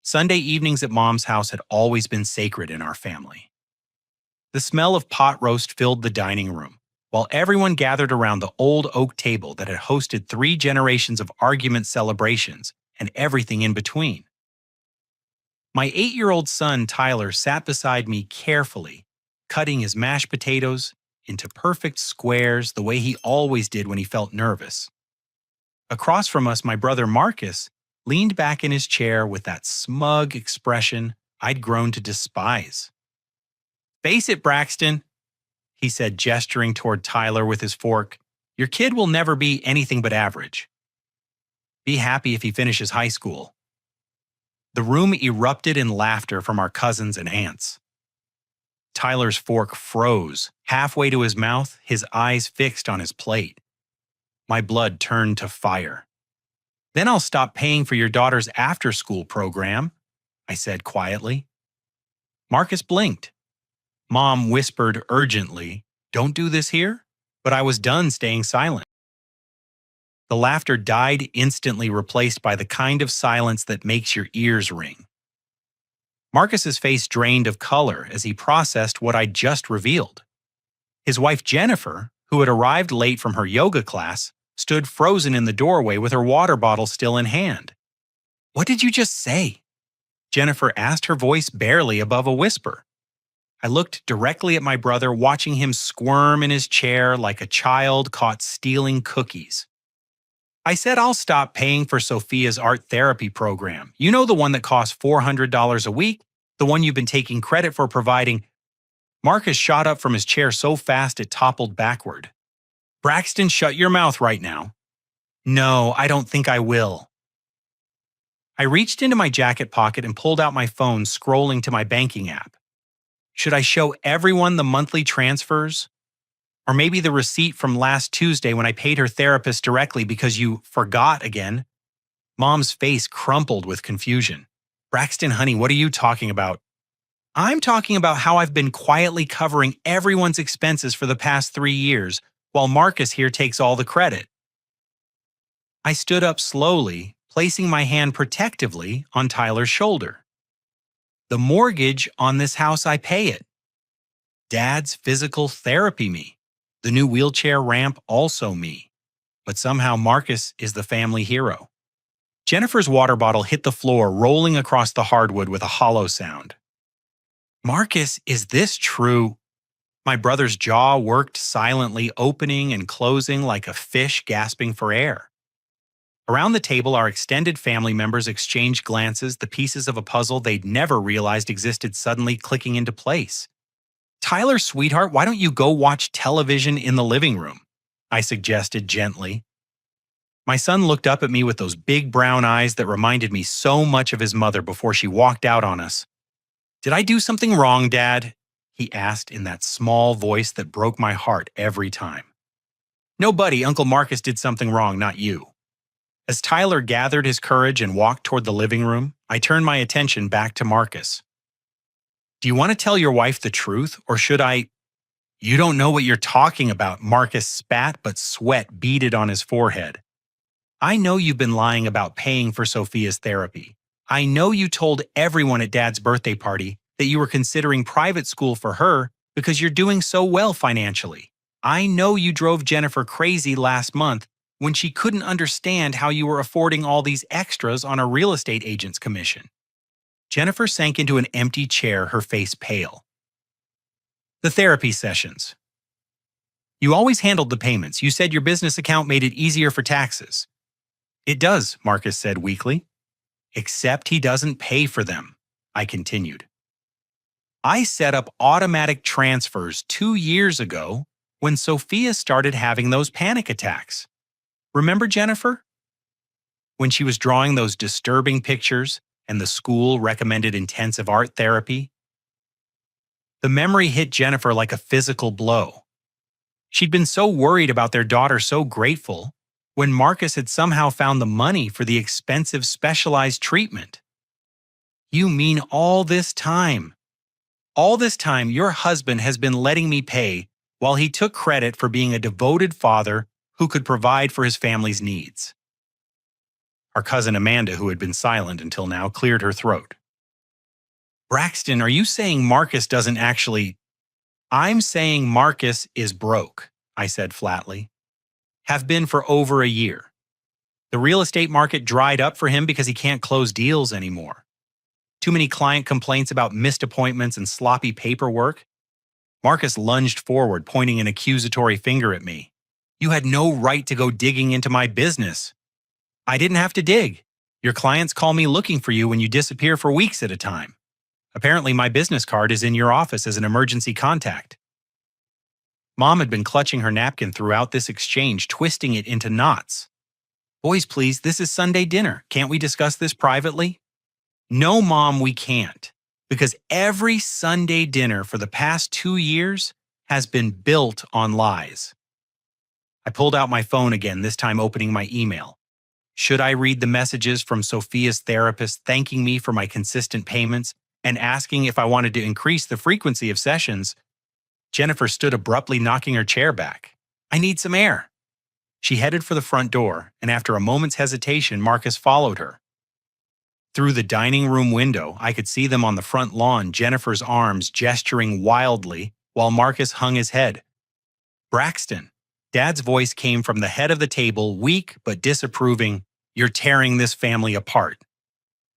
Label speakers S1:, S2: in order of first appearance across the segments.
S1: Sunday evenings at Mom's house had always been sacred in our family. The smell of pot roast filled the dining room, while everyone gathered around the old oak table that had hosted 3 generations of argument celebrations and everything in between. My 8-year-old son Tyler sat beside me carefully, cutting his mashed potatoes into perfect squares the way he always did when he felt nervous. Across from us, my brother Marcus leaned back in his chair with that smug expression I'd grown to despise. "Face it, Braxton," he said, gesturing toward Tyler with his fork. "Your kid will never be anything but average. Be happy if he finishes high school." The room erupted in laughter from our cousins and aunts. Tyler's fork froze, halfway to his mouth, his eyes fixed on his plate. My blood turned to fire. "Then I'll stop paying for your daughter's after-school program," I said quietly. Marcus blinked. Mom whispered urgently, "Don't do this here," but I was done staying silent. The laughter died instantly, replaced by the kind of silence that makes your ears ring. Marcus's face drained of color as he processed what I'd just revealed. His wife Jennifer, who had arrived late from her yoga class, stood frozen in the doorway with her water bottle still in hand. "What did you just say?" Jennifer asked, her voice barely above a whisper. I looked directly at my brother, watching him squirm in his chair like a child caught stealing cookies. "I said I'll stop paying for Sophia's art therapy program. You know, the one that costs $400 a week, the one you've been taking credit for providing." Marcus shot up from his chair so fast it toppled backward. "Braxton, shut your mouth right now." "No, I don't think I will." I reached into my jacket pocket and pulled out my phone, scrolling to my banking app. Should I show everyone the monthly transfers? Or maybe the receipt from last Tuesday when I paid her therapist directly because you forgot again? Mom's face crumpled with confusion. "Braxton, honey, what are you talking about?" "I'm talking about how I've been quietly covering everyone's expenses for the past 3 years, while Marcus here takes all the credit." I stood up slowly, placing my hand protectively on Tyler's shoulder. "The mortgage on this house, I pay it. Dad's physical therapy, me. The new wheelchair ramp, also me. But somehow Marcus is the family hero." Jennifer's water bottle hit the floor, rolling across the hardwood with a hollow sound. "Marcus, is this true?" My brother's jaw worked silently, opening and closing like a fish gasping for air. Around the table, our extended family members exchanged glances, the pieces of a puzzle they'd never realized existed suddenly clicking into place. "Tyler, sweetheart, why don't you go watch television in the living room?" I suggested gently. My son looked up at me with those big brown eyes that reminded me so much of his mother before she walked out on us. "Did I do something wrong, Dad?" he asked in that small voice that broke my heart every time. "No, buddy, Uncle Marcus did something wrong, not you." As Tyler gathered his courage and walked toward the living room, I turned my attention back to Marcus. "Do you want to tell your wife the truth, or should I—" "You don't know what you're talking about," Marcus spat, but sweat beaded on his forehead. "I know you've been lying about paying for Sophia's therapy. I know you told everyone at Dad's birthday party that you were considering private school for her because you're doing so well financially. I know you drove Jennifer crazy last month when she couldn't understand how you were affording all these extras on a real estate agent's commission." Jennifer sank into an empty chair, her face pale. "The therapy sessions. You always handled the payments. You said your business account made it easier for taxes." "It does," Marcus said weakly. "Except he doesn't pay for them," I continued. "I set up automatic transfers 2 years ago when Sophia started having those panic attacks. Remember, Jennifer? When she was drawing those disturbing pictures and the school recommended intensive art therapy?" The memory hit Jennifer like a physical blow. She'd been so worried about their daughter, so grateful, when Marcus had somehow found the money for the expensive specialized treatment. "You mean all this time? All this time your husband has been letting me pay while he took credit for being a devoted father who could provide for his family's needs." Our cousin Amanda, who had been silent until now, cleared her throat. Braxton, are you saying Marcus doesn't actually? I'm saying Marcus is broke, I said flatly. Have been for over a year. The real estate market dried up for him because he can't close deals anymore. Too many client complaints about missed appointments and sloppy paperwork. Marcus lunged forward, pointing an accusatory finger at me. You had no right to go digging into my business. I didn't have to dig. Your clients call me looking for you when you disappear for weeks at a time. Apparently, my business card is in your office as an emergency contact. Mom had been clutching her napkin throughout this exchange, twisting it into knots. Boys, please, this is Sunday dinner. Can't we discuss this privately? No, Mom, we can't. Because every Sunday dinner for the past 2 years has been built on lies. I pulled out my phone again, this time opening my email. Should I read the messages from Sophia's therapist thanking me for my consistent payments and asking if I wanted to increase the frequency of sessions? Jennifer stood abruptly, knocking her chair back. I need some air. She headed for the front door, and after a moment's hesitation, Marcus followed her. Through the dining room window, I could see them on the front lawn, Jennifer's arms gesturing wildly while Marcus hung his head. Braxton. Dad's voice came from the head of the table, weak but disapproving. You're tearing this family apart.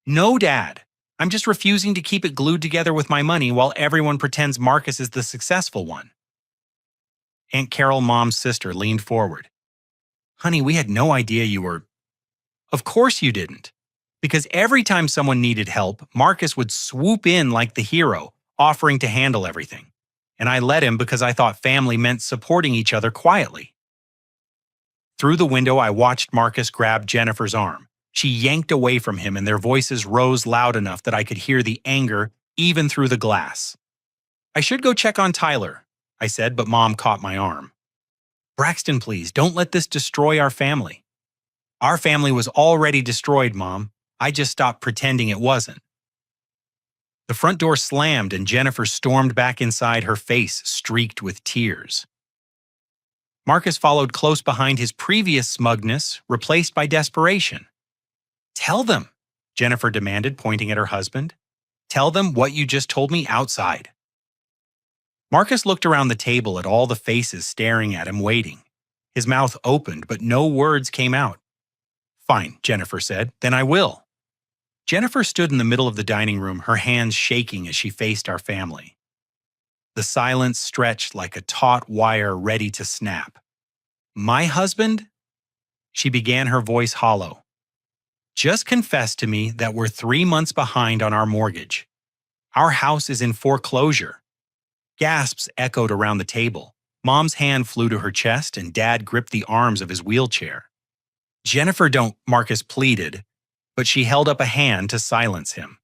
S1: No, Dad. I'm just refusing to keep it glued together with my money while everyone pretends Marcus is the successful one. Aunt Carol, Mom's sister, leaned forward. Honey, we had no idea you were… Of course you didn't. Because every time someone needed help, Marcus would swoop in like the hero, offering to handle everything. And I let him because I thought family meant supporting each other quietly. Through the window, I watched Marcus grab Jennifer's arm. She yanked away from him, and their voices rose loud enough that I could hear the anger even through the glass. I should go check on Tyler, I said, but Mom caught my arm. Braxton, please, don't let this destroy our family. Our family was already destroyed, Mom. I just stopped pretending it wasn't. The front door slammed and Jennifer stormed back inside, her face streaked with tears. Marcus followed close behind, his previous smugness replaced by desperation. Tell them, Jennifer demanded, pointing at her husband. Tell them what you just told me outside. Marcus looked around the table at all the faces staring at him, waiting. His mouth opened, but no words came out. Fine, Jennifer said, then I will. Jennifer stood in the middle of the dining room, her hands shaking as she faced our family. The silence stretched like a taut wire ready to snap. My husband? She began, her voice hollow. Just confess to me that we're 3 months behind on our mortgage. Our house is in foreclosure. Gasps echoed around the table. Mom's hand flew to her chest and Dad gripped the arms of his wheelchair. Jennifer, don't, Marcus pleaded, but she held up a hand to silence him.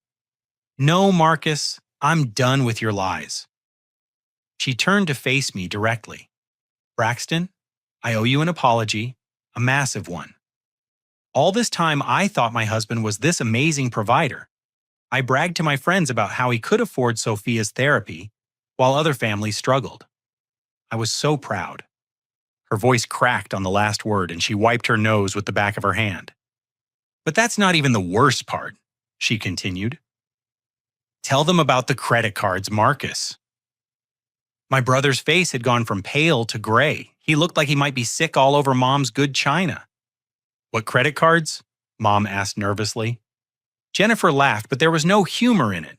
S1: No, Marcus, I'm done with your lies. She turned to face me directly. Braxton, I owe you an apology, a massive one. All this time I thought my husband was this amazing provider. I bragged to my friends about how he could afford Sophia's therapy, while other families struggled. I was so proud. Her voice cracked on the last word and she wiped her nose with the back of her hand. But that's not even the worst part, she continued. Tell them about the credit cards, Marcus. My brother's face had gone from pale to gray. He looked like he might be sick all over Mom's good china. What credit cards? Mom asked nervously. Jennifer laughed, but there was no humor in it.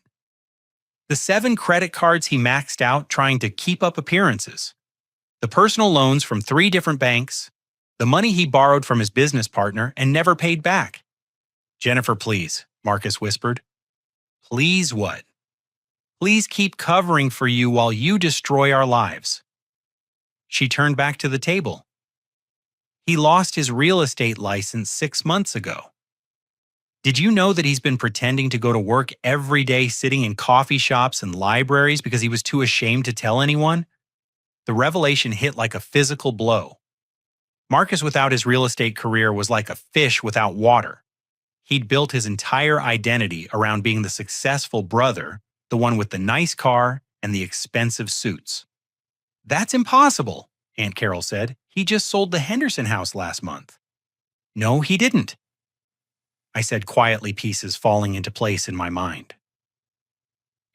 S1: The 7 credit cards he maxed out trying to keep up appearances. The personal loans from 3 different banks. The money he borrowed from his business partner and never paid back. Jennifer, please, Marcus whispered. Please what? Please keep covering for you while you destroy our lives. She turned back to the table. He lost his real estate license 6 months ago. Did you know that he's been pretending to go to work every day, sitting in coffee shops and libraries because he was too ashamed to tell anyone? The revelation hit like a physical blow. Marcus without his real estate career was like a fish without water. He'd built his entire identity around being the successful brother, the one with the nice car and the expensive suits. That's impossible, Aunt Carol said. He just sold the Henderson house last month. No, he didn't, I said quietly, pieces falling into place in my mind.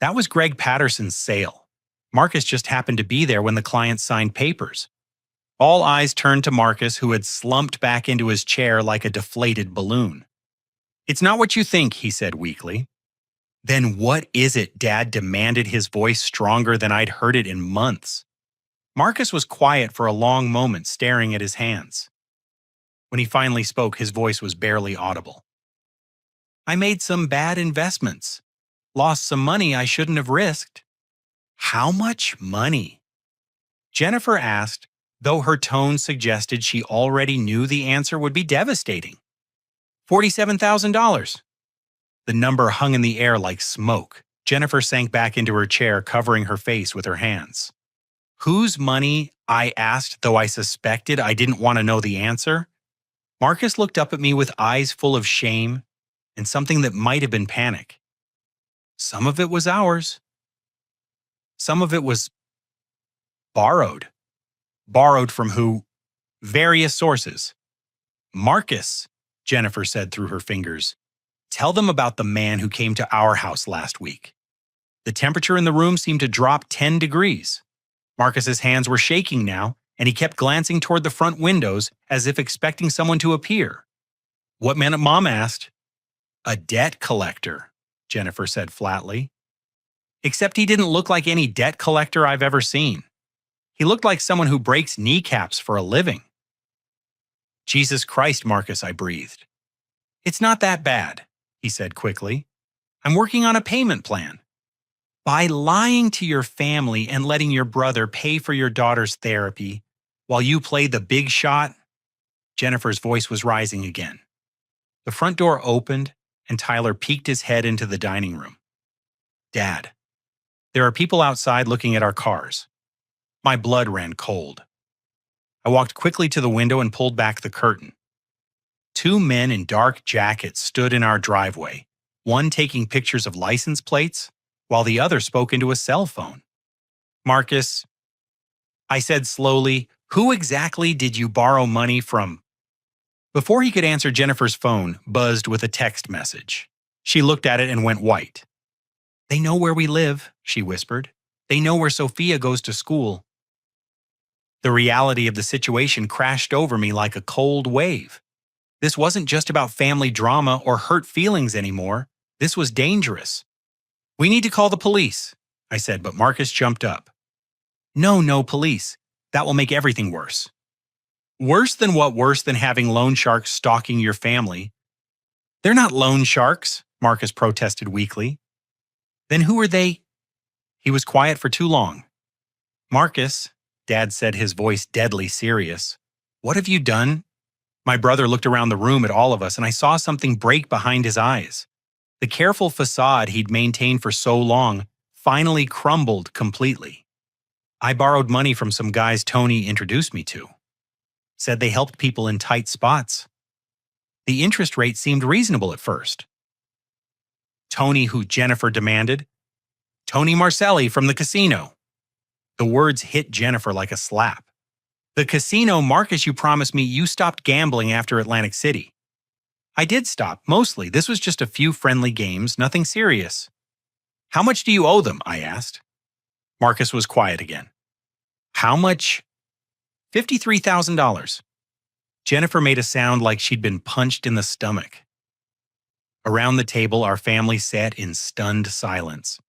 S1: That was Greg Patterson's sale. Marcus just happened to be there when the client signed papers. All eyes turned to Marcus, who had slumped back into his chair like a deflated balloon. "It's not what you think," he said weakly. "Then what is it?" Dad demanded, his voice stronger than I'd heard it in months. Marcus was quiet for a long moment, staring at his hands. When he finally spoke, his voice was barely audible. "I made some bad investments. Lost some money I shouldn't have risked." "How much money?" Jennifer asked, though her tone suggested she already knew the answer would be devastating. $47,000. The number hung in the air like smoke. Jennifer sank back into her chair, covering her face with her hands. "Whose money?" I asked, though I suspected I didn't want to know the answer. Marcus looked up at me with eyes full of shame and something that might have been panic. "Some of it was ours. Some of it was borrowed." "Borrowed from who?" "Various sources." "Marcus," Jennifer said through her fingers, "tell them about the man who came to our house last week." The temperature in the room seemed to drop 10 degrees. Marcus's hands were shaking now, and he kept glancing toward the front windows as if expecting someone to appear. "What man?" Mom asked. "A debt collector," Jennifer said flatly. "Except he didn't look like any debt collector I've ever seen. He looked like someone who breaks kneecaps for a living." "Jesus Christ, Marcus," I breathed. "It's not that bad," he said quickly. "I'm working on a payment plan. By lying to your family and letting your brother pay for your daughter's therapy while you play the big shot." Jennifer's voice was rising again. The front door opened, and Tyler peeked his head into the dining room. "Dad, there are people outside looking at our cars." My blood ran cold. I walked quickly to the window and pulled back the curtain. Two men in dark jackets stood in our driveway, one taking pictures of license plates, while the other spoke into a cell phone. "Marcus," I said slowly, "who exactly did you borrow money from?" Before he could answer, Jennifer's phone buzzed with a text message. She looked at it and went white. "They know where we live," she whispered. "They know where Sophia goes to school." The reality of the situation crashed over me like a cold wave. This wasn't just about family drama or hurt feelings anymore. This was dangerous. "We need to call the police," I said, but Marcus jumped up. No, police. That will make everything worse." "Worse than what? Worse than having loan sharks stalking your family?" "They're not loan sharks," Marcus protested weakly. "Then who are they?" He was quiet for too long. "Marcus," Dad said, his voice deadly serious, "what have you done?" My brother looked around the room at all of us, and I saw something break behind his eyes. The careful facade he'd maintained for so long finally crumbled completely. "I borrowed money from some guys Tony introduced me to. Said they helped people in tight spots. The interest rate seemed reasonable at first." "Tony who?" Jennifer demanded. "Tony Marcelli from the casino." The words hit Jennifer like a slap. "The casino, Marcus, you promised me you stopped gambling after Atlantic City." "I did stop, mostly. This was just a few friendly games, nothing serious." "How much do you owe them?" I asked. Marcus was quiet again. "How much?" $53,000. Jennifer made a sound like she'd been punched in the stomach. Around the table, our family sat in stunned silence.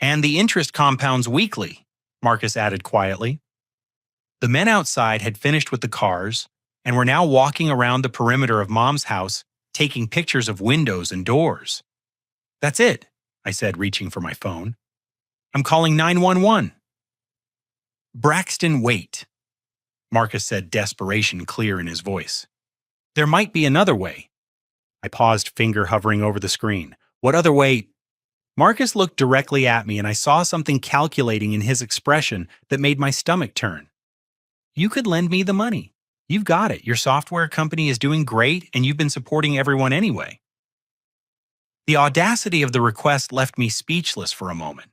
S1: "And the interest compounds weekly," Marcus added quietly. The men outside had finished with the cars and were now walking around the perimeter of Mom's house, taking pictures of windows and doors. "That's it," I said, reaching for my phone. "I'm calling 911. "Braxton, wait," Marcus said, desperation clear in his voice. "There might be another way." I paused, finger hovering over the screen. "What other way?" Marcus looked directly at me, and I saw something calculating in his expression that made my stomach turn. "You could lend me the money. You've got it. Your software company is doing great, and you've been supporting everyone anyway." The audacity of the request left me speechless for a moment.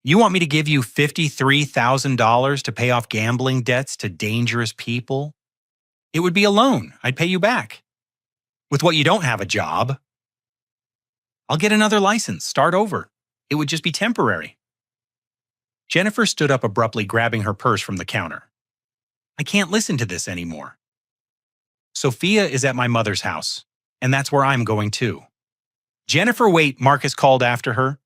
S1: "You want me to give you $53,000 to pay off gambling debts to dangerous people? It would be a loan. I'd pay you back. With what you don't have a job." "I'll get another license. Start over." It would just be temporary. Jennifer stood up abruptly, grabbing her purse from the counter. I can't listen to this anymore. Sophia is at my mother's house, and that's where I'm going too. Jennifer, wait, Marcus called after her.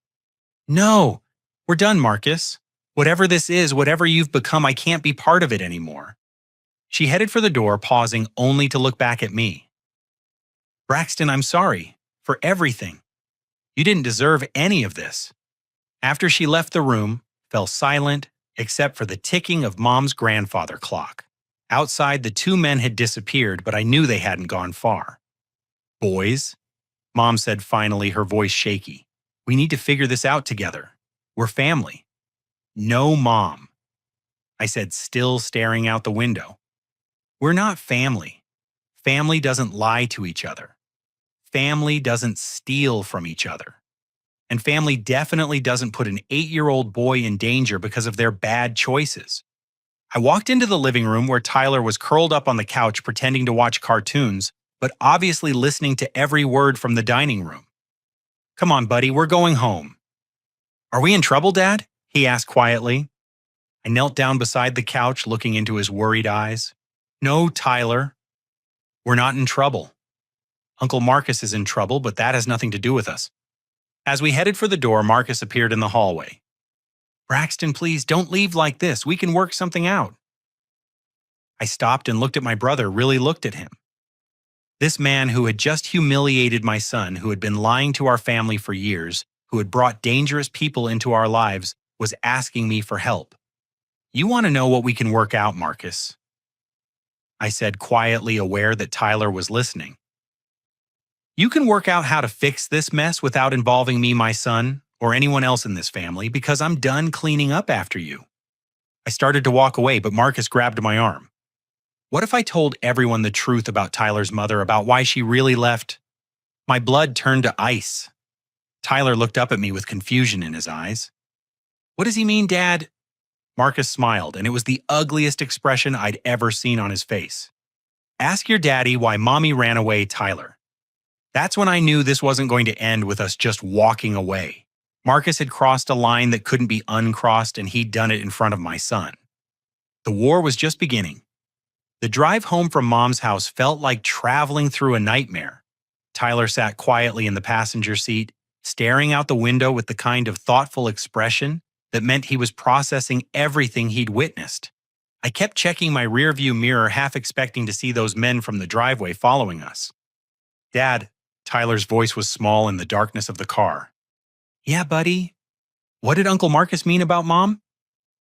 S1: No, we're done, Marcus. Whatever this is, whatever you've become, I can't be part of it anymore. She headed for the door, pausing only to look back at me. Braxton, I'm sorry for everything. You didn't deserve any of this. After she left the room, fell silent except for the ticking of Mom's grandfather clock. Outside, the two men had disappeared, but I knew they hadn't gone far. Boys, Mom said finally, her voice shaky. We need to figure this out together. We're family. No, Mom, I said, still staring out the window. We're not family. Family doesn't lie to each other. Family doesn't steal from each other. And family definitely doesn't put an 8-year-old boy in danger because of their bad choices. I walked into the living room where Tyler was curled up on the couch pretending to watch cartoons, but obviously listening to every word from the dining room. Come on, buddy, we're going home. Are we in trouble, Dad? He asked quietly. I knelt down beside the couch, looking into his worried eyes. No, Tyler. We're not in trouble. Uncle Marcus is in trouble, but that has nothing to do with us. As we headed for the door, Marcus appeared in the hallway. Braxton, please don't leave like this. We can work something out. I stopped and looked at my brother, really looked at him. This man who had just humiliated my son, who had been lying to our family for years, who had brought dangerous people into our lives, was asking me for help. You want to know what we can work out, Marcus? I said, quietly aware that Tyler was listening. You can work out how to fix this mess without involving me, my son, or anyone else in this family, because I'm done cleaning up after you. I started to walk away, but Marcus grabbed my arm. What if I told everyone the truth about Tyler's mother, about why she really left? My blood turned to ice. Tyler looked up at me with confusion in his eyes. What does he mean, Dad? Marcus smiled, and it was the ugliest expression I'd ever seen on his face. Ask your daddy why Mommy ran away, Tyler. That's when I knew this wasn't going to end with us just walking away. Marcus had crossed a line that couldn't be uncrossed, and he'd done it in front of my son. The war was just beginning. The drive home from Mom's house felt like traveling through a nightmare. Tyler sat quietly in the passenger seat, staring out the window with the kind of thoughtful expression that meant he was processing everything he'd witnessed. I kept checking my rearview mirror, half expecting to see those men from the driveway following us. Dad, Tyler's voice was small in the darkness of the car. Yeah, buddy. What did Uncle Marcus mean about Mom?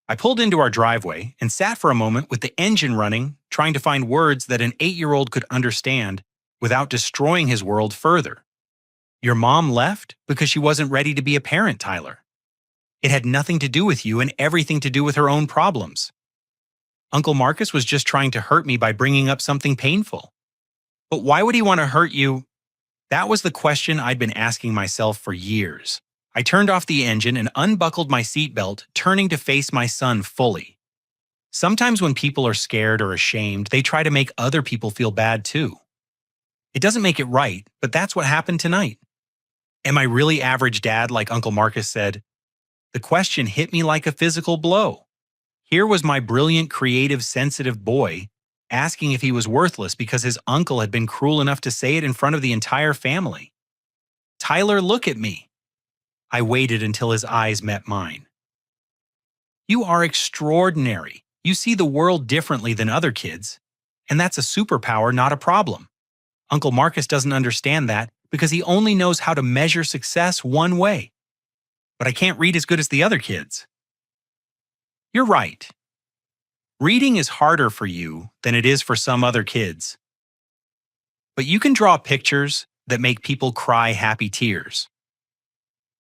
S1: I pulled into our driveway and sat for a moment with the engine running, trying to find words that an 8-year-old could understand without destroying his world further. Your mom left because she wasn't ready to be a parent, Tyler. It had nothing to do with you and everything to do with her own problems. Uncle Marcus was just trying to hurt me by bringing up something painful. But why would he want to hurt you? That was the question I'd been asking myself for years. I turned off the engine and unbuckled my seatbelt, turning to face my son fully. Sometimes when people are scared or ashamed, they try to make other people feel bad too. It doesn't make it right, but that's what happened tonight. Am I really average dad, like Uncle Marcus said? The question hit me like a physical blow. Here was my brilliant, creative, sensitive boy asking if he was worthless because his uncle had been cruel enough to say it in front of the entire family. Tyler, look at me. I waited until his eyes met mine. You are extraordinary. You see the world differently than other kids, and that's a superpower, not a problem. Uncle Marcus doesn't understand that because he only knows how to measure success one way. But I can't read as good as the other kids. You're right. Reading is harder for you than it is for some other kids. But you can draw pictures that make people cry happy tears.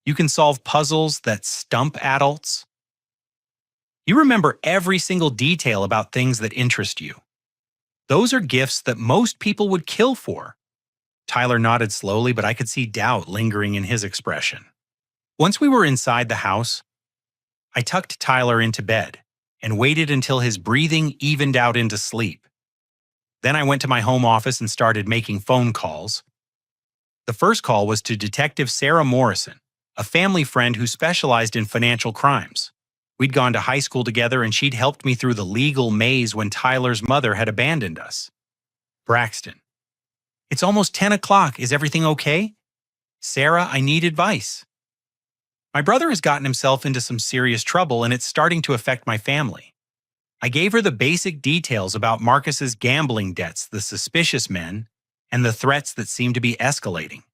S1: You can solve puzzles that stump adults. You remember every single detail about things that interest you. Those are gifts that most people would kill for. Tyler nodded slowly, but I could see doubt lingering in his expression. Once we were inside the house, I tucked Tyler into bed and waited until his breathing evened out into sleep. Then I went to my home office and started making phone calls. The first call was to Detective Sarah Morrison, a family friend who specialized in financial crimes. We'd gone to high school together and she'd helped me through the legal maze when Tyler's mother had abandoned us. Braxton. It's almost 10 o'clock. Is everything okay? Sarah, I need advice. My brother has gotten himself into some serious trouble and it's starting to affect my family. I gave her the basic details about Marcus's gambling debts, the suspicious men, and the threats that seemed to be escalating.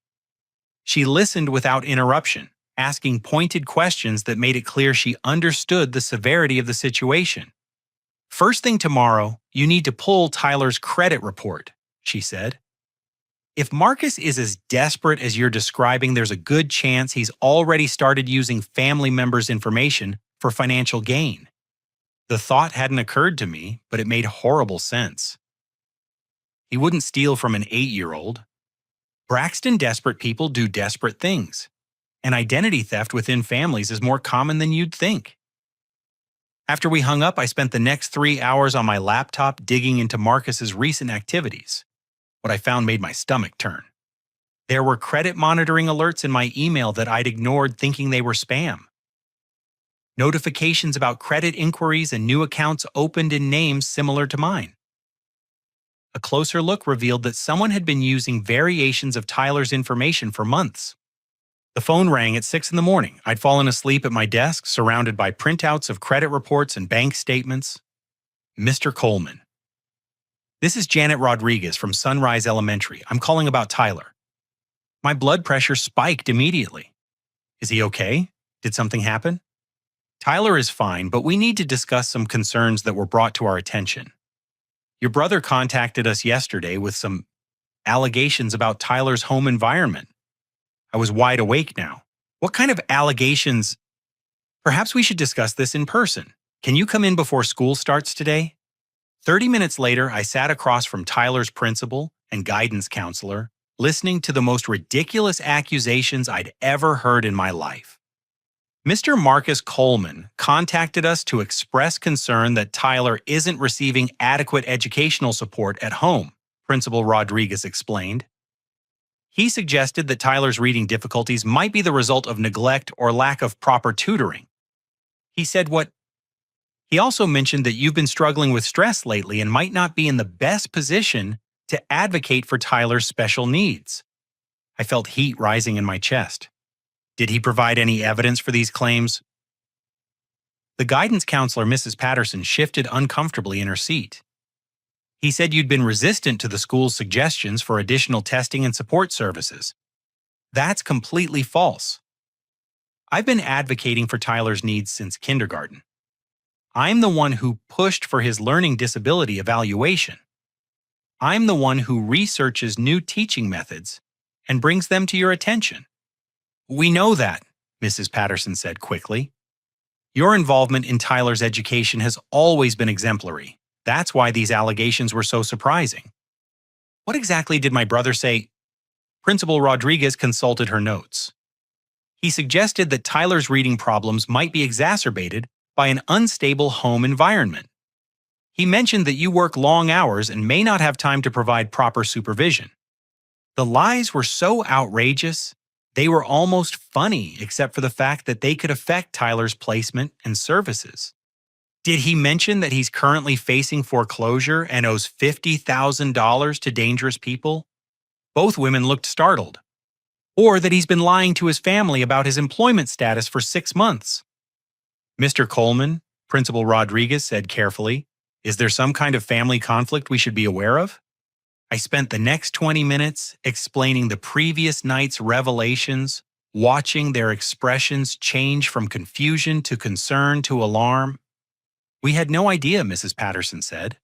S1: She listened without interruption, asking pointed questions that made it clear she understood the severity of the situation. First thing tomorrow, you need to pull Tyler's credit report, she said. If Marcus is as desperate as you're describing, there's a good chance he's already started using family members' information for financial gain. The thought hadn't occurred to me, but it made horrible sense. He wouldn't steal from an 8-year-old. Braxton, desperate people do desperate things, and identity theft within families is more common than you'd think. After we hung up, I spent the next 3 hours on my laptop digging into Marcus's recent activities. What I found made my stomach turn. There were credit monitoring alerts in my email that I'd ignored thinking they were spam. Notifications about credit inquiries and new accounts opened in names similar to mine. A closer look revealed that someone had been using variations of Tyler's information for months. The phone rang at 6 in the morning. I'd fallen asleep at my desk, surrounded by printouts of credit reports and bank statements. Mr. Coleman. This is Janet Rodriguez from Sunrise Elementary. I'm calling about Tyler. My blood pressure spiked immediately. Is he okay? Did something happen? Tyler is fine, but we need to discuss some concerns that were brought to our attention. Your brother contacted us yesterday with some allegations about Tyler's home environment. I was wide awake now. What kind of allegations? Perhaps we should discuss this in person. Can you come in before school starts today? 30 minutes later, I sat across from Tyler's principal and guidance counselor, listening to the most ridiculous accusations I'd ever heard in my life. Mr. Marcus Coleman contacted us to express concern that Tyler isn't receiving adequate educational support at home, Principal Rodriguez explained. He suggested that Tyler's reading difficulties might be the result of neglect or lack of proper tutoring. He also mentioned that you've been struggling with stress lately and might not be in the best position to advocate for Tyler's special needs. I felt heat rising in my chest. Did he provide any evidence for these claims? The guidance counselor, Mrs. Patterson, shifted uncomfortably in her seat. He said you'd been resistant to the school's suggestions for additional testing and support services. That's completely false. I've been advocating for Tyler's needs since kindergarten. I'm the one who pushed for his learning disability evaluation. I'm the one who researches new teaching methods and brings them to your attention. We know that, Mrs. Patterson said quickly. Your involvement in Tyler's education has always been exemplary. That's why these allegations were so surprising. What exactly did my brother say? Principal Rodriguez consulted her notes. He suggested that Tyler's reading problems might be exacerbated by an unstable home environment. He mentioned that you work long hours and may not have time to provide proper supervision. The lies were so outrageous, they were almost funny, except for the fact that they could affect Tyler's placement and services. Did he mention that he's currently facing foreclosure and owes $50,000 to dangerous people? Both women looked startled. Or that he's been lying to his family about his employment status for 6 months. Mr. Coleman, Principal Rodriguez said carefully, is there some kind of family conflict we should be aware of? I spent the next 20 minutes explaining the previous night's revelations, watching their expressions change from confusion to concern to alarm. We had no idea, Mrs. Patterson said.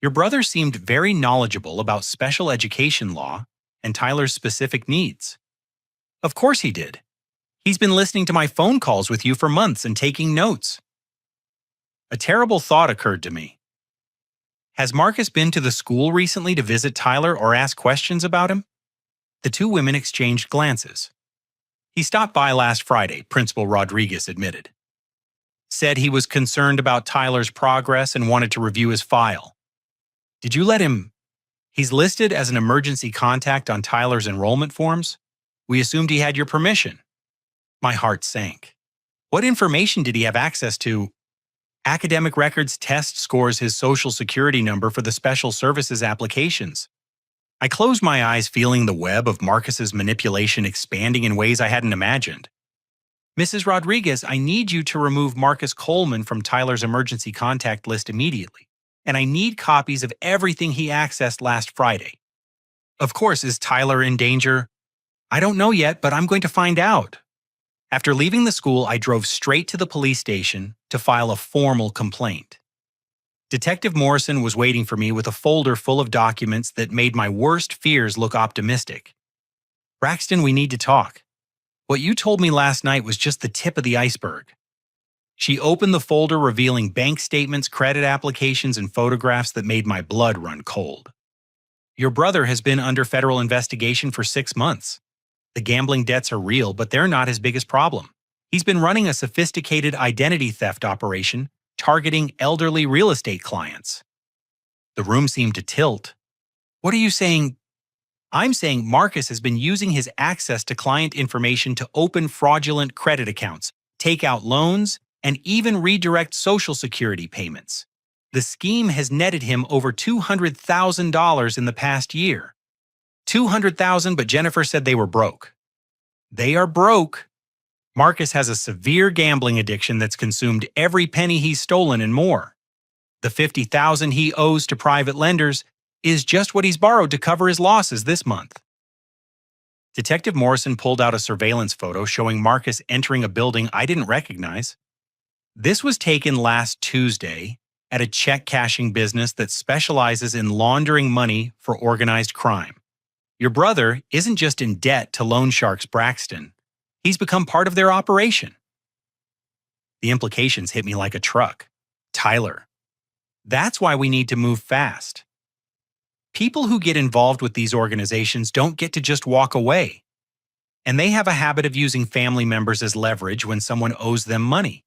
S1: Your brother seemed very knowledgeable about special education law and Tyler's specific needs. Of course he did. He's been listening to my phone calls with you for months and taking notes. A terrible thought occurred to me. Has Marcus been to the school recently to visit Tyler or ask questions about him? The two women exchanged glances. He stopped by last Friday, Principal Rodriguez admitted. Said he was concerned about Tyler's progress and wanted to review his file. Did you let him? He's listed as an emergency contact on Tyler's enrollment forms. We assumed he had your permission. My heart sank. What information did he have access to? Academic records, test scores, his social security number for the special services applications. I closed my eyes, feeling the web of Marcus's manipulation expanding in ways I hadn't imagined. Mrs. Rodriguez, I need you to remove Marcus Coleman from Tyler's emergency contact list immediately, and I need copies of everything he accessed last Friday. Of course, is Tyler in danger? I don't know yet, but I'm going to find out. After leaving the school, I drove straight to the police station to file a formal complaint. Detective Morrison was waiting for me with a folder full of documents that made my worst fears look optimistic. Braxton, we need to talk. What you told me last night was just the tip of the iceberg. She opened the folder, revealing bank statements, credit applications, and photographs that made my blood run cold. Your brother has been under federal investigation for 6 months. The gambling debts are real, but they're not his biggest problem. He's been running a sophisticated identity theft operation targeting elderly real estate clients. The room seemed to tilt. What are you saying? I'm saying Marcus has been using his access to client information to open fraudulent credit accounts, take out loans, and even redirect Social Security payments. The scheme has netted him over $200,000 in the past year. $200,000, but Jennifer said they were broke. They are broke. Marcus has a severe gambling addiction that's consumed every penny he's stolen and more. The $50,000 he owes to private lenders is just what he's borrowed to cover his losses this month. Detective Morrison pulled out a surveillance photo showing Marcus entering a building I didn't recognize. This was taken last Tuesday at a check-cashing business that specializes in laundering money for organized crime. Your brother isn't just in debt to loan sharks Braxton. He's become part of their operation. The implications hit me like a truck. Tyler. That's why we need to move fast. People who get involved with these organizations don't get to just walk away. And they have a habit of using family members as leverage when someone owes them money.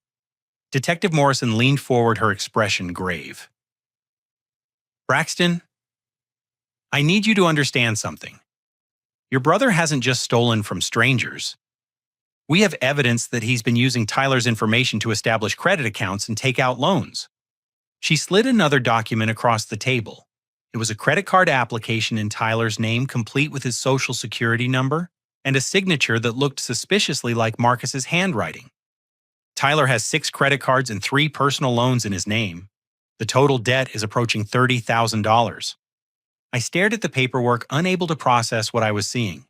S1: Detective Morrison leaned forward, her expression grave. Braxton, I need you to understand something. Your brother hasn't just stolen from strangers. We have evidence that he's been using Tyler's information to establish credit accounts and take out loans. She slid another document across the table. It was a credit card application in Tyler's name, complete with his Social Security number and a signature that looked suspiciously like Marcus's handwriting. Tyler has 6 credit cards and 3 personal loans in his name. The total debt is approaching $30,000. I stared at the paperwork, unable to process what I was seeing.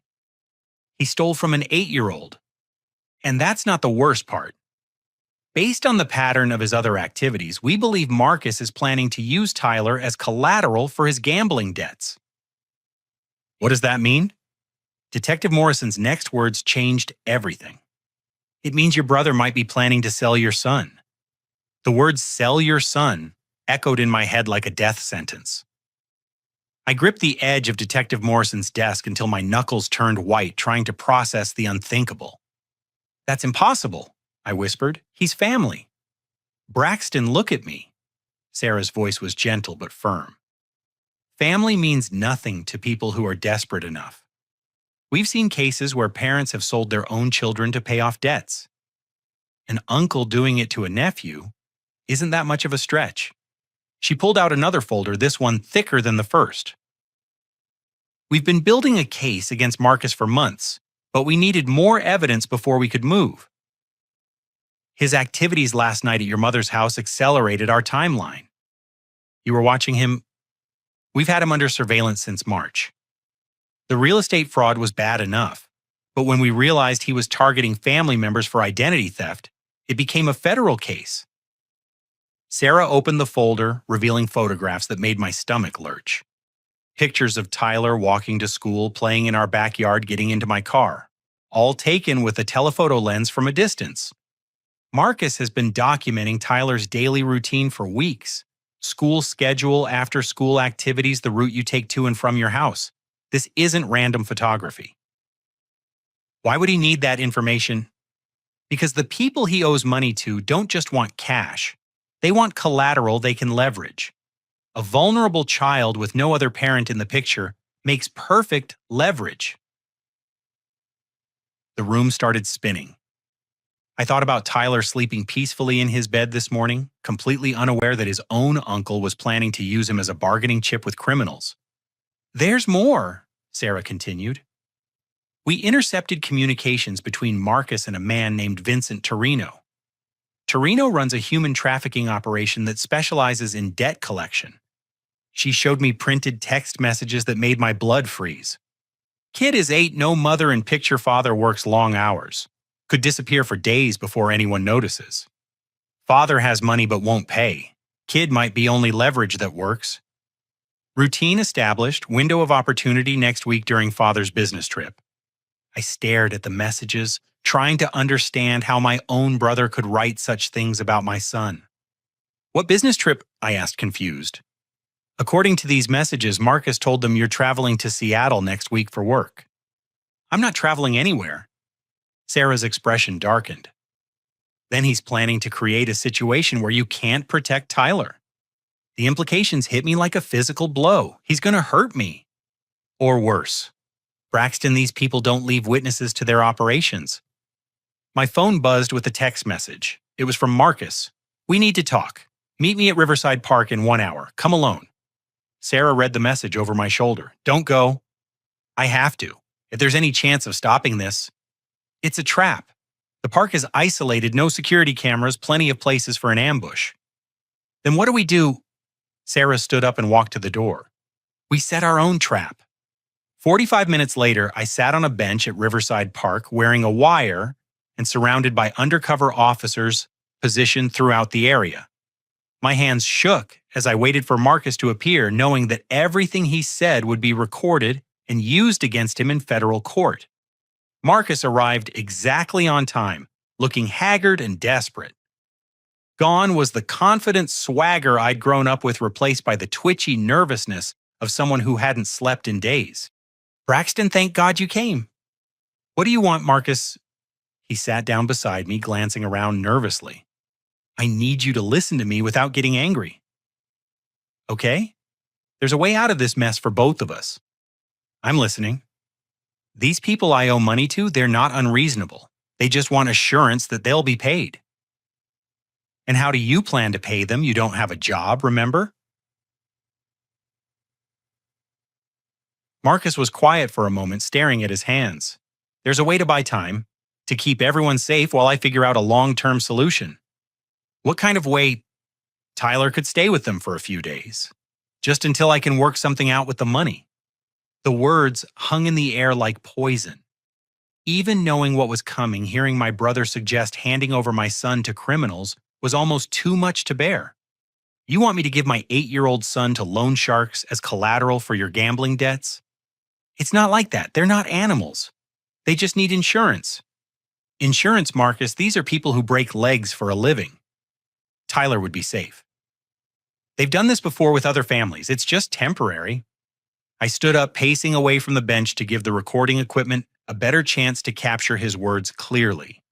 S1: He stole from an 8-year-old. And that's not the worst part. Based on the pattern of his other activities, we believe Marcus is planning to use Tyler as collateral for his gambling debts. What does that mean? Detective Morrison's next words changed everything. It means your brother might be planning to sell your son. The words "sell your son" echoed in my head like a death sentence. I gripped the edge of Detective Morrison's desk until my knuckles turned white, trying to process the unthinkable. That's impossible, I whispered. He's family. Braxton, look at me. Sarah's voice was gentle but firm. Family means nothing to people who are desperate enough. We've seen cases where parents have sold their own children to pay off debts. An uncle doing it to a nephew isn't that much of a stretch. She pulled out another folder, this one thicker than the first. We've been building a case against Marcus for months, but we needed more evidence before we could move. His activities last night at your mother's house accelerated our timeline. You were watching him. We've had him under surveillance since March. The real estate fraud was bad enough, but when we realized he was targeting family members for identity theft, it became a federal case. Sarah opened the folder, revealing photographs that made my stomach lurch. Pictures of Tyler walking to school, playing in our backyard, getting into my car, all taken with a telephoto lens from a distance. Marcus has been documenting Tyler's daily routine for weeks. School schedule, after-school activities, the route you take to and from your house. This isn't random photography. Why would he need that information? Because the people he owes money to don't just want cash. They want collateral they can leverage. A vulnerable child with no other parent in the picture makes perfect leverage. The room started spinning. I thought about Tyler sleeping peacefully in his bed this morning, completely unaware that his own uncle was planning to use him as a bargaining chip with criminals. There's more, Sarah continued. We intercepted communications between Marcus and a man named Vincent Torino. Torino runs a human trafficking operation that specializes in debt collection. She showed me printed text messages that made my blood freeze. Kid is 8, no mother and picture father works long hours. Could disappear for days before anyone notices. Father has money but won't pay. Kid might be only leverage that works. Routine established, window of opportunity next week during father's business trip. I stared at the messages, trying to understand how my own brother could write such things about my son. What business trip? I asked, confused. According to these messages, Marcus told them you're traveling to Seattle next week for work. I'm not traveling anywhere. Sarah's expression darkened. Then he's planning to create a situation where you can't protect Tyler. The implications hit me like a physical blow. He's going to hurt me. Or worse. Braxton, these people don't leave witnesses to their operations. My phone buzzed with a text message. It was from Marcus. We need to talk. Meet me at Riverside Park in 1 hour. Come alone. Sarah read the message over my shoulder. Don't go. I have to. If there's any chance of stopping this. It's a trap. The park is isolated, no security cameras, plenty of places for an ambush. Then what do we do? Sarah stood up and walked to the door. We set our own trap. 45 minutes later, I sat on a bench at Riverside Park wearing a wire and surrounded by undercover officers positioned throughout the area. My hands shook as I waited for Marcus to appear, knowing that everything he said would be recorded and used against him in federal court. Marcus arrived exactly on time, looking haggard and desperate. Gone was the confident swagger I'd grown up with, replaced by the twitchy nervousness of someone who hadn't slept in days. Braxton, thank God you came. What do you want, Marcus? He sat down beside me, glancing around nervously. I need you to listen to me without getting angry. Okay? There's a way out of this mess for both of us. I'm listening. These people I owe money to, they're not unreasonable. They just want assurance that they'll be paid. And how do you plan to pay them? You don't have a job, remember? Marcus was quiet for a moment, staring at his hands. There's a way to buy time, to keep everyone safe while I figure out a long-term solution. What kind of way? Tyler could stay with them for a few days, just until I can work something out with the money. The words hung in the air like poison. Even knowing what was coming, hearing my brother suggest handing over my son to criminals was almost too much to bear. You want me to give my 8-year-old son to loan sharks as collateral for your gambling debts? It's not like that. They're not animals. They just need insurance. Insurance, Marcus, these are people who break legs for a living. Tyler would be safe. They've done this before with other families. It's just temporary. I stood up, pacing away from the bench to give the recording equipment a better chance to capture his words clearly.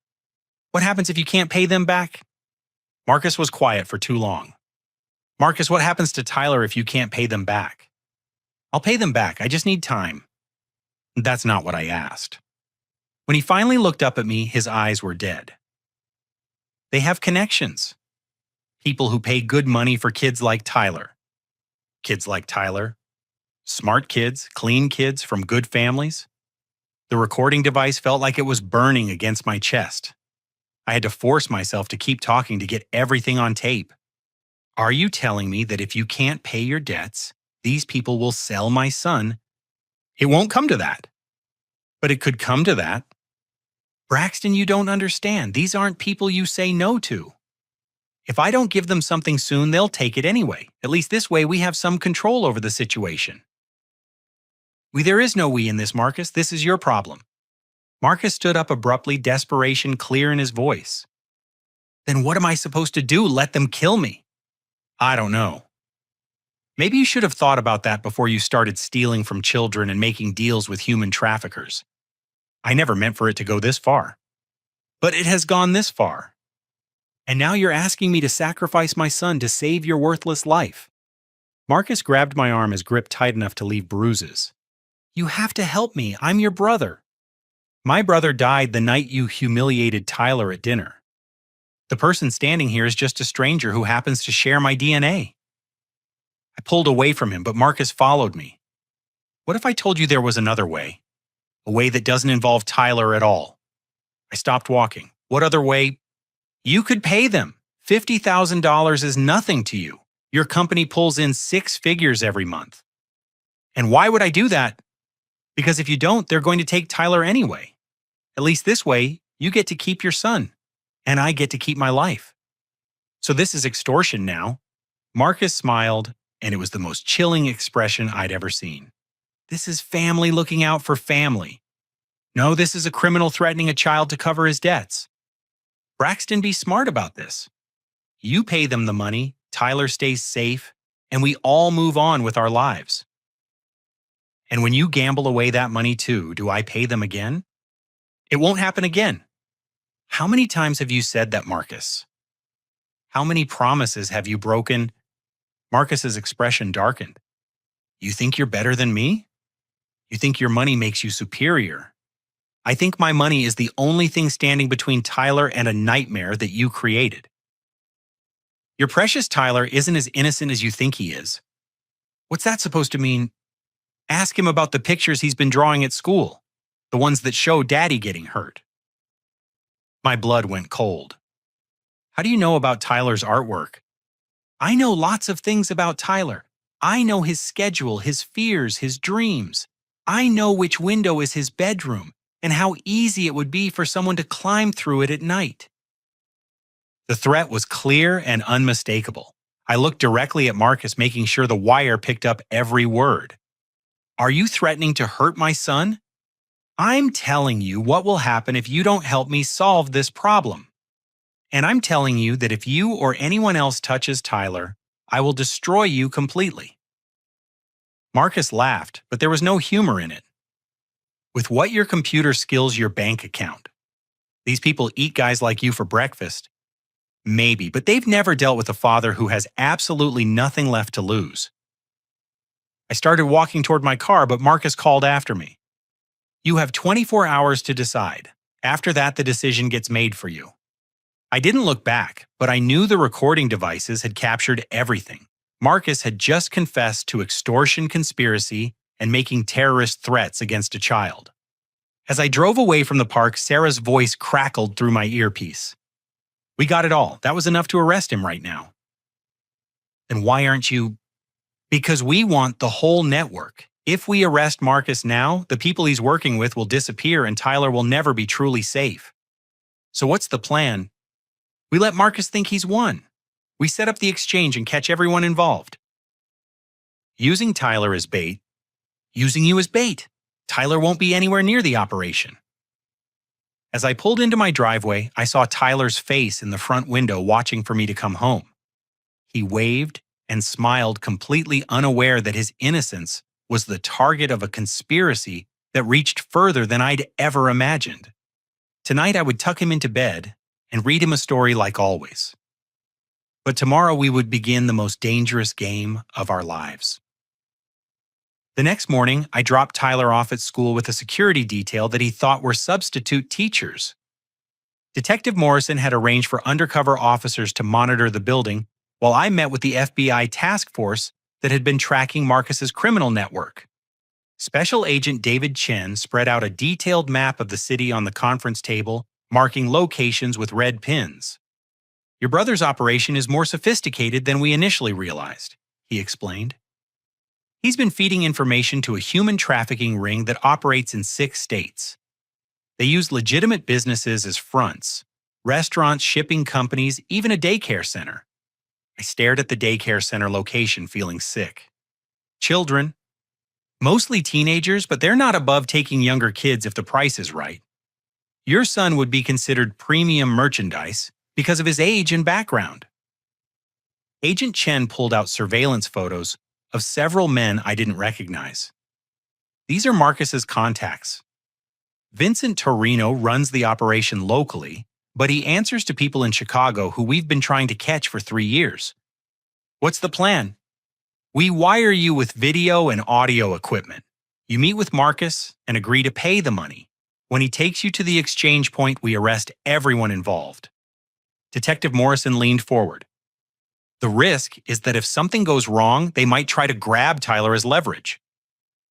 S1: What happens if you can't pay them back? Marcus was quiet for too long. Marcus, what happens to Tyler if you can't pay them back? I'll pay them back. I just need time. That's not what I asked. When he finally looked up at me, his eyes were dead. They have connections. People who pay good money for kids like Tyler. Kids like Tyler. Smart kids, clean kids from good families. The recording device felt like it was burning against my chest. I had to force myself to keep talking to get everything on tape. Are you telling me that if you can't pay your debts, these people will sell my son? It won't come to that. But it could come to that. Braxton, you don't understand. These aren't people you say no to. If I don't give them something soon, they'll take it anyway. At least this way we have some control over the situation. There is no we in this, Marcus. This is your problem. Marcus stood up abruptly, desperation clear in his voice. Then what am I supposed to do? Let them kill me? I don't know. Maybe you should have thought about that before you started stealing from children and making deals with human traffickers. I never meant for it to go this far. But it has gone this far. And now you're asking me to sacrifice my son to save your worthless life. Marcus grabbed my arm, his grip tight enough to leave bruises. You have to help me. I'm your brother. My brother died the night you humiliated Tyler at dinner. The person standing here is just a stranger who happens to share my DNA. I pulled away from him, but Marcus followed me. What if I told you there was another way? A way that doesn't involve Tyler at all? I stopped walking. What other way? You could pay them. $50,000 is nothing to you. Your company pulls in 6 figures every month. And why would I do that? Because if you don't, they're going to take Tyler anyway. At least this way, you get to keep your son, and I get to keep my life. So this is extortion now. Marcus smiled, and it was the most chilling expression I'd ever seen. This is family looking out for family. No, this is a criminal threatening a child to cover his debts. Braxton, be smart about this. You pay them the money, Tyler stays safe, and we all move on with our lives. And when you gamble away that money too, do I pay them again? It won't happen again. How many times have you said that, Marcus? How many promises have you broken? Marcus's expression darkened. You think you're better than me? You think your money makes you superior? I think my money is the only thing standing between Tyler and a nightmare that you created. Your precious Tyler isn't as innocent as you think he is. What's that supposed to mean? Ask him about the pictures he's been drawing at school, the ones that show Daddy getting hurt. My blood went cold. How do you know about Tyler's artwork? I know lots of things about Tyler. I know his schedule, his fears, his dreams. I know which window is his bedroom and how easy it would be for someone to climb through it at night. The threat was clear and unmistakable. I looked directly at Marcus, making sure the wire picked up every word. Are you threatening to hurt my son? I'm telling you what will happen if you don't help me solve this problem. And I'm telling you that if you or anyone else touches Tyler, I will destroy you completely. Marcus laughed, but there was no humor in it. With what your computer skills your bank account? These people eat guys like you for breakfast. Maybe, but they've never dealt with a father who has absolutely nothing left to lose. I started walking toward my car, but Marcus called after me. You have 24 hours to decide. After that, the decision gets made for you. I didn't look back, but I knew the recording devices had captured everything. Marcus had just confessed to extortion conspiracy and making terrorist threats against a child. As I drove away from the park, Sarah's voice crackled through my earpiece. We got it all. That was enough to arrest him right now. Then why aren't you? Because we want the whole network. If we arrest Marcus now, the people he's working with will disappear and Tyler will never be truly safe. So what's the plan? We let Marcus think he's won. We set up the exchange and catch everyone involved. Using Tyler as bait. Using you as bait. Tyler won't be anywhere near the operation. As I pulled into my driveway, I saw Tyler's face in the front window watching for me to come home. He waved and smiled, completely unaware that his innocence was the target of a conspiracy that reached further than I'd ever imagined. Tonight I would tuck him into bed and read him a story like always. But tomorrow we would begin the most dangerous game of our lives. The next morning, I dropped Tyler off at school with a security detail that he thought were substitute teachers. Detective Morrison had arranged for undercover officers to monitor the building while I met with the FBI task force that had been tracking Marcus's criminal network. Special Agent David Chen spread out a detailed map of the city on the conference table, marking locations with red pins. Your brother's operation is more sophisticated than we initially realized, he explained. He's been feeding information to a human trafficking ring that operates in 6 states. They use legitimate businesses as fronts: restaurants, shipping companies, even a daycare center. I stared at the daycare center location, feeling sick. Children. Mostly teenagers, but they're not above taking younger kids if the price is right. Your son would be considered premium merchandise because of his age and background. Agent Chen pulled out surveillance photos of several men I didn't recognize. These are Marcus's contacts. Vincent Torino runs the operation locally, but he answers to people in Chicago who we've been trying to catch for 3 years. What's the plan? We wire you with video and audio equipment. You meet with Marcus and agree to pay the money. When he takes you to the exchange point, we arrest everyone involved. Detective Morrison leaned forward. The risk is that if something goes wrong, they might try to grab Tyler as leverage.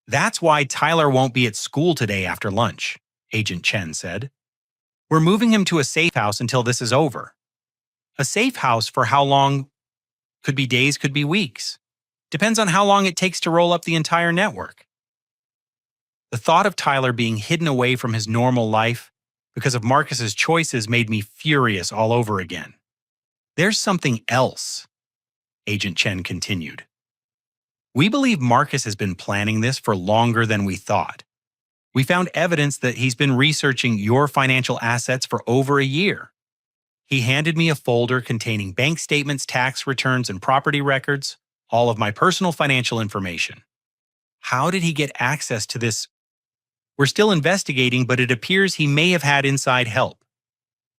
S1: That's why Tyler won't be at school today after lunch, Agent Chen said. We're moving him to a safe house until this is over. A safe house for how long? Could be days, could be weeks. Depends on how long it takes to roll up the entire network. The thought of Tyler being hidden away from his normal life because of Marcus's choices made me furious all over again. There's something else, Agent Chen continued. We believe Marcus has been planning this for longer than we thought. We found evidence that he's been researching your financial assets for over a year. He handed me a folder containing bank statements, tax returns, and property records, all of my personal financial information. How did he get access to this? We're still investigating, but it appears he may have had inside help.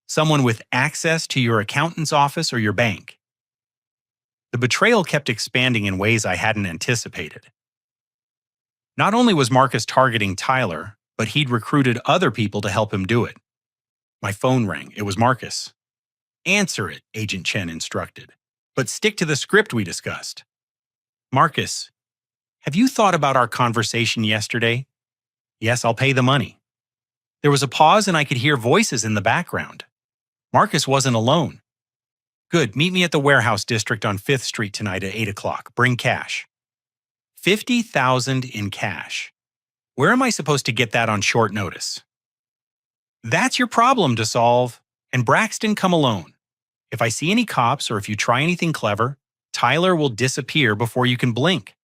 S1: Someone with access to your accountant's office or your bank. The betrayal kept expanding in ways I hadn't anticipated. Not only was Marcus targeting Tyler, but he'd recruited other people to help him do it. My phone rang. It was Marcus. Answer it, Agent Chen instructed, but stick to the script we discussed. Marcus, have you thought about our conversation yesterday? Yes, I'll pay the money. There was a pause and I could hear voices in the background. Marcus wasn't alone. Good, meet me at the warehouse district on 5th Street tonight at 8 o'clock. Bring cash. $50,000 in cash. Where am I supposed to get that on short notice? That's your problem to solve. And Braxton, come alone. If I see any cops or if you try anything clever, Tyler will disappear before you can blink.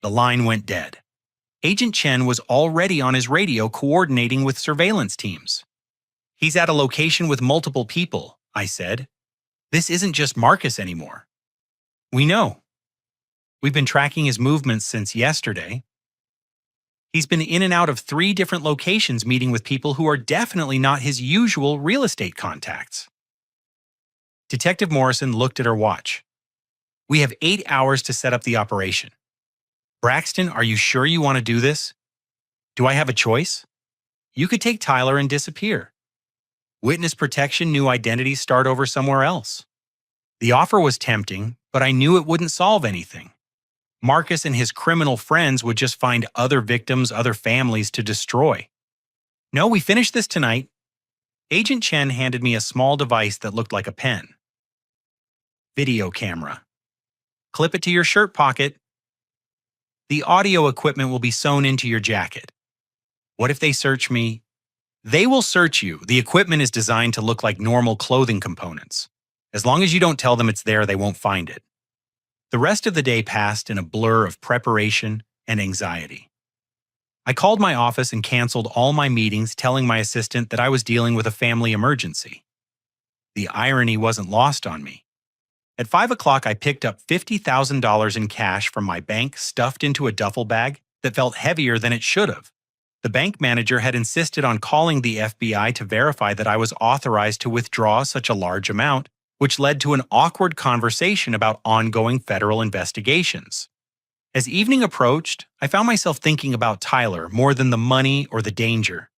S1: The line went dead. Agent Chen was already on his radio coordinating with surveillance teams. He's at a location with multiple people, I said. This isn't just Marcus anymore. We know. We've been tracking his movements since yesterday. He's been in and out of 3 different locations meeting with people who are definitely not his usual real estate contacts. Detective Morrison looked at her watch. We have 8 hours to set up the operation. Braxton, are you sure you want to do this? Do I have a choice? You could take Tyler and disappear. Witness protection, new identities, start over somewhere else. The offer was tempting, but I knew it wouldn't solve anything. Marcus and his criminal friends would just find other victims, other families to destroy. No, we finish this tonight. Agent Chen handed me a small device that looked like a pen. Video camera. Clip it to your shirt pocket. The audio equipment will be sewn into your jacket. What if they search me? They will search you. The equipment is designed to look like normal clothing components. As long as you don't tell them it's there, they won't find it. The rest of the day passed in a blur of preparation and anxiety. I called my office and canceled all my meetings, telling my assistant that I was dealing with a family emergency. The irony wasn't lost on me. At 5 o'clock, I picked up $50,000 in cash from my bank stuffed into a duffel bag that felt heavier than it should have. The bank manager had insisted on calling the FBI to verify that I was authorized to withdraw such a large amount, which led to an awkward conversation about ongoing federal investigations. As evening approached, I found myself thinking about Tyler more than the money or the danger.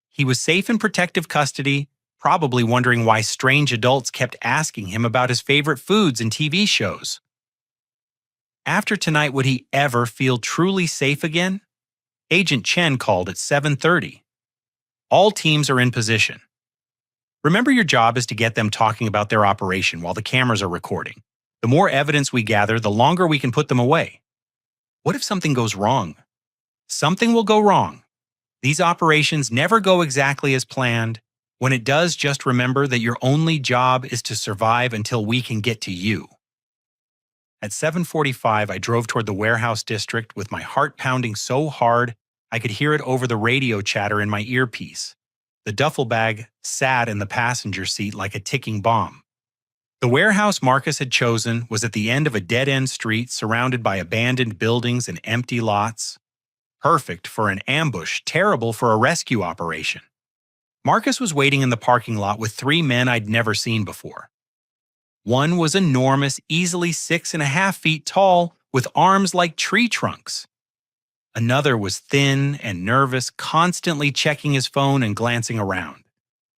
S1: He was safe in protective custody, probably wondering why strange adults kept asking him about his favorite foods and TV shows. After tonight, would he ever feel truly safe again? Agent Chen called at 7:30. All teams are in position. Remember, your job is to get them talking about their operation while the cameras are recording. The more evidence we gather, the longer we can put them away. What if something goes wrong? Something will go wrong. These operations never go exactly as planned. When it does, just remember that your only job is to survive until we can get to you. At 7:45, I drove toward the warehouse district with my heart pounding so hard I could hear it over the radio chatter in my earpiece. The duffel bag sat in the passenger seat like a ticking bomb. The warehouse Marcus had chosen was at the end of a dead-end street surrounded by abandoned buildings and empty lots. Perfect for an ambush, terrible for a rescue operation. Marcus was waiting in the parking lot with 3 men I'd never seen before. One was enormous, easily 6.5 feet tall, with arms like tree trunks. Another was thin and nervous, constantly checking his phone and glancing around.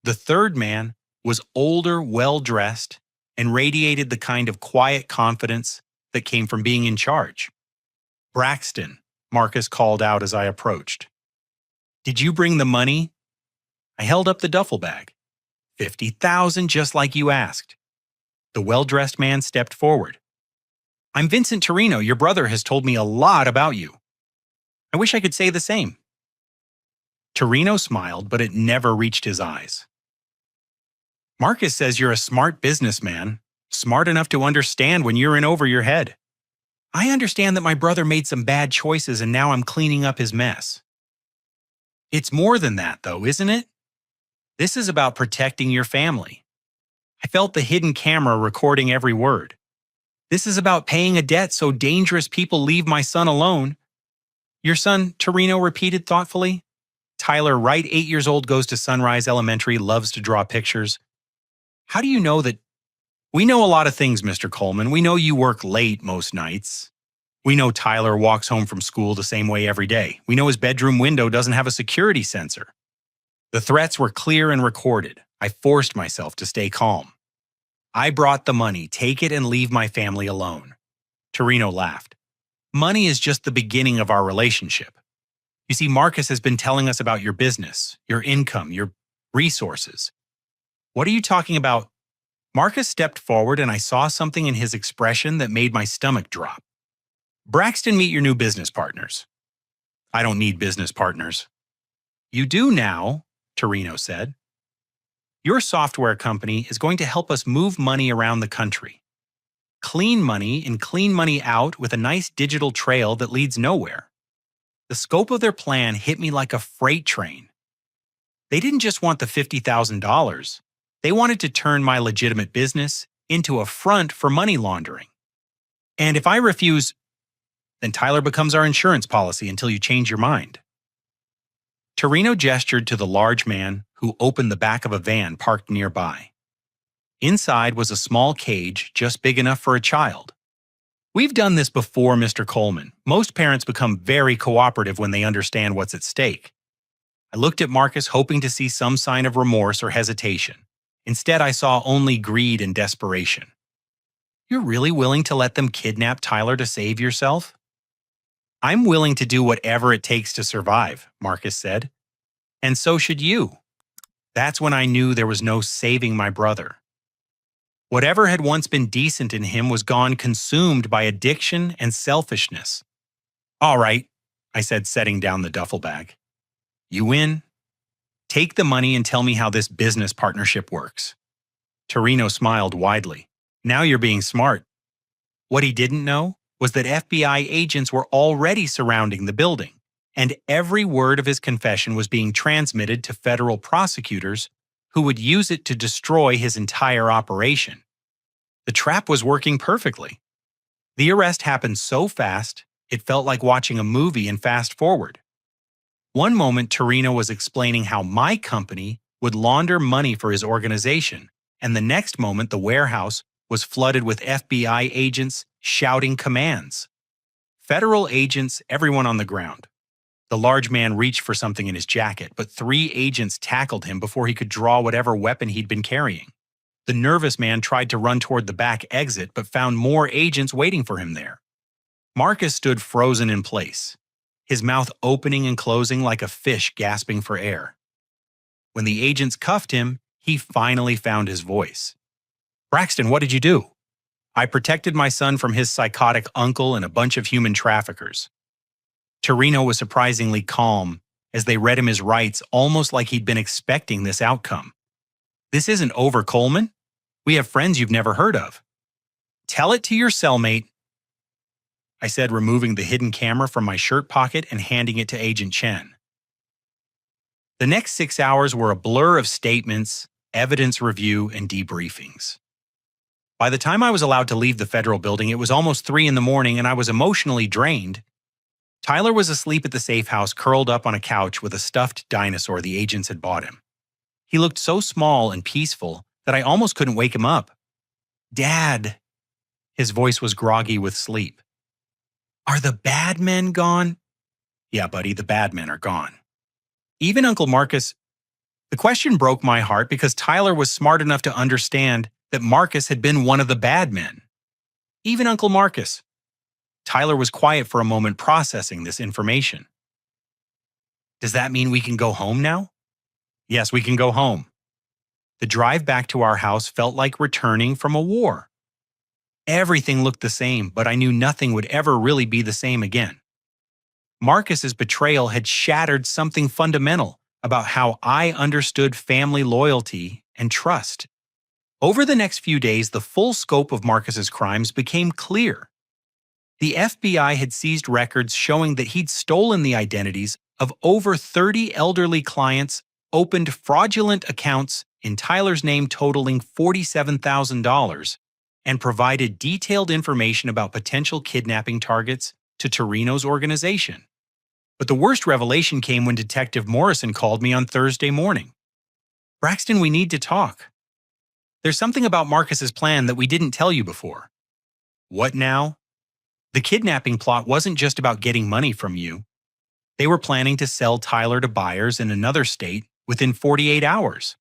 S1: The third man was older, well-dressed, and radiated the kind of quiet confidence that came from being in charge. "Braxton," Marcus called out as I approached. "Did you bring the money?" I held up the duffel bag. 50,000, just like you asked. The well-dressed man stepped forward. "I'm Vincent Torino. Your brother has told me a lot about you." I wish I could say the same. Torino smiled, but it never reached his eyes. "Marcus says you're a smart businessman, smart enough to understand when you're in over your head. I understand that my brother made some bad choices and now I'm cleaning up his mess." "It's more than that, though, isn't it? This is about protecting your family." I felt the hidden camera recording every word. "This is about paying a debt so dangerous people leave my son alone." "Your son," Torino repeated thoughtfully. "Tyler, Wright, 8 years old, goes to Sunrise Elementary, loves to draw pictures." "How do you know that?" "We know a lot of things, Mr. Coleman. We know you work late most nights. We know Tyler walks home from school the same way every day. We know his bedroom window doesn't have a security sensor." The threats were clear and recorded. I forced myself to stay calm. "I brought the money. Take it and leave my family alone." Torino laughed. "Money is just the beginning of our relationship. You see, Marcus has been telling us about your business, your income, your resources." "What are you talking about?" Marcus stepped forward and I saw something in his expression that made my stomach drop. "Braxton, meet your new business partners." "I don't need business partners." "You do now," Torino said. "Your software company is going to help us move money around the country. Clean money in, clean money out, with a nice digital trail that leads nowhere." The scope of their plan hit me like a freight train. They didn't just want the $50,000. They wanted to turn my legitimate business into a front for money laundering. "And if I refuse, then Tyler becomes our insurance policy until you change your mind." Torino gestured to the large man who opened the back of a van parked nearby. Inside was a small cage just big enough for a child. "We've done this before, Mr. Coleman. Most parents become very cooperative when they understand what's at stake." I looked at Marcus, hoping to see some sign of remorse or hesitation. Instead, I saw only greed and desperation. "You're really willing to let them kidnap Tyler to save yourself?" "I'm willing to do whatever it takes to survive," Marcus said. "And so should you." That's when I knew there was no saving my brother. Whatever had once been decent in him was gone, consumed by addiction and selfishness. "All right," I said, setting down the duffel bag. "You win. Take the money and tell me how this business partnership works." Torino smiled widely. "Now you're being smart." What he didn't know was that FBI agents were already surrounding the building, and every word of his confession was being transmitted to federal prosecutors who would use it to destroy his entire operation. The trap was working perfectly. The arrest happened so fast, it felt like watching a movie in fast forward. One moment, Torino was explaining how my company would launder money for his organization, and the next moment, the warehouse was flooded with FBI agents shouting commands. Federal agents, everyone on the ground. The large man reached for something in his jacket, but 3 agents tackled him before he could draw whatever weapon he'd been carrying. The nervous man tried to run toward the back exit, but found more agents waiting for him there. Marcus stood frozen in place, his mouth opening and closing like a fish gasping for air. When the agents cuffed him, he finally found his voice. "Braxton, what did you do?" "I protected my son from his psychotic uncle and a bunch of human traffickers." Torino was surprisingly calm as they read him his rights, almost like he'd been expecting this outcome. "This isn't over, Coleman. We have friends you've never heard of." "Tell it to your cellmate," I said, removing the hidden camera from my shirt pocket and handing it to Agent Chen. The next 6 hours were a blur of statements, evidence review, and debriefings. By the time I was allowed to leave the federal building, it was almost 3 in the morning and I was emotionally drained. Tyler was asleep at the safe house, curled up on a couch with a stuffed dinosaur the agents had bought him. He looked so small and peaceful that I almost couldn't wake him up. "Dad," his voice was groggy with sleep. "Are the bad men gone?" Yeah, buddy, the bad men are gone. Even Uncle Marcus, the question broke my heart because Tyler was smart enough to understand that Marcus had been one of the bad men. Even Uncle Marcus. Tyler was quiet for a moment processing this information. Does that mean we can go home now? Yes, we can go home. The drive back to our house felt like returning from a war. Everything looked the same, but I knew nothing would ever really be the same again. Marcus's betrayal had shattered something fundamental about how I understood family loyalty and trust. Over the next few days, the full scope of Marcus's crimes became clear. The FBI had seized records showing that he'd stolen the identities of over 30 elderly clients, opened fraudulent accounts in Tyler's name totaling $47,000, and provided detailed information about potential kidnapping targets to Torino's organization. But the worst revelation came when Detective Morrison called me on Thursday morning. "Braxton, we need to talk. There's something about Marcus's plan that we didn't tell you before." "What now?" "The kidnapping plot wasn't just about getting money from you. They were planning to sell Tyler to buyers in another state within 48 hours.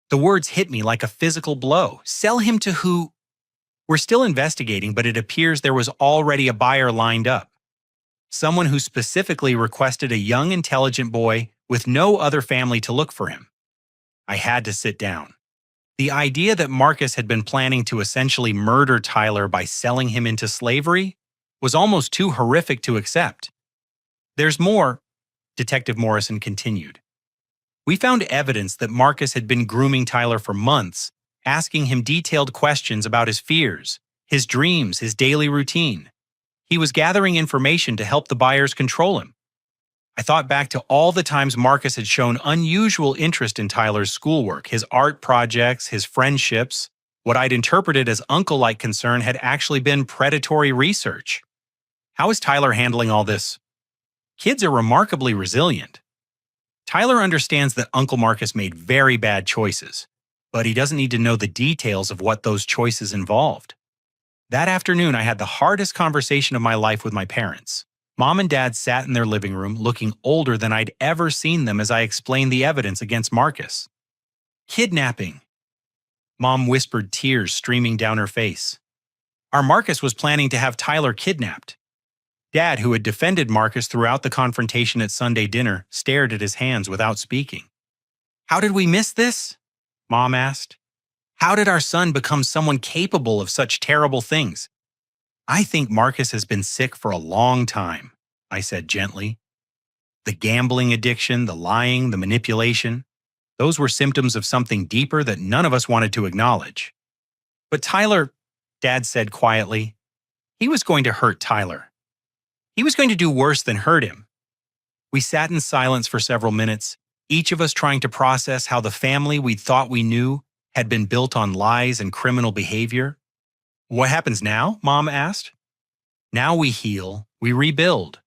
S1: The words hit me like a physical blow. Sell him to who? "We're still investigating, but it appears there was already a buyer lined up. Someone who specifically requested a young, intelligent boy with no other family to look for him." I had to sit down. The idea that Marcus had been planning to essentially murder Tyler by selling him into slavery was almost too horrific to accept. "There's more," Detective Morrison continued. "We found evidence that Marcus had been grooming Tyler for months, asking him detailed questions about his fears, his dreams, his daily routine. He was gathering information to help the buyers control him. I thought back to all the times Marcus had shown unusual interest in Tyler's schoolwork, his art projects, his friendships. What I'd interpreted as uncle-like concern had actually been predatory research. How is Tyler handling all this?" "Kids are remarkably resilient. Tyler understands that Uncle Marcus made very bad choices, but he doesn't need to know the details of what those choices involved." That afternoon, I had the hardest conversation of my life with my parents. Mom and Dad sat in their living room looking older than I'd ever seen them as I explained the evidence against Marcus. "Kidnapping." Mom whispered, tears streaming down her face. "Our Marcus was planning to have Tyler kidnapped." Dad, who had defended Marcus throughout the confrontation at Sunday dinner, stared at his hands without speaking. "How did we miss this?" Mom asked. "How did our son become someone capable of such terrible things?" "I think Marcus has been sick for a long time," I said gently. "The gambling addiction, the lying, the manipulation, those were symptoms of something deeper that none of us wanted to acknowledge." "But Tyler," Dad said quietly, "he was going to hurt Tyler. He was going to do worse than hurt him." We sat in silence for several minutes, each of us trying to process how the family we thought we knew had been built on lies and criminal behavior. "What happens now?" Mom asked. "Now we heal, we rebuild.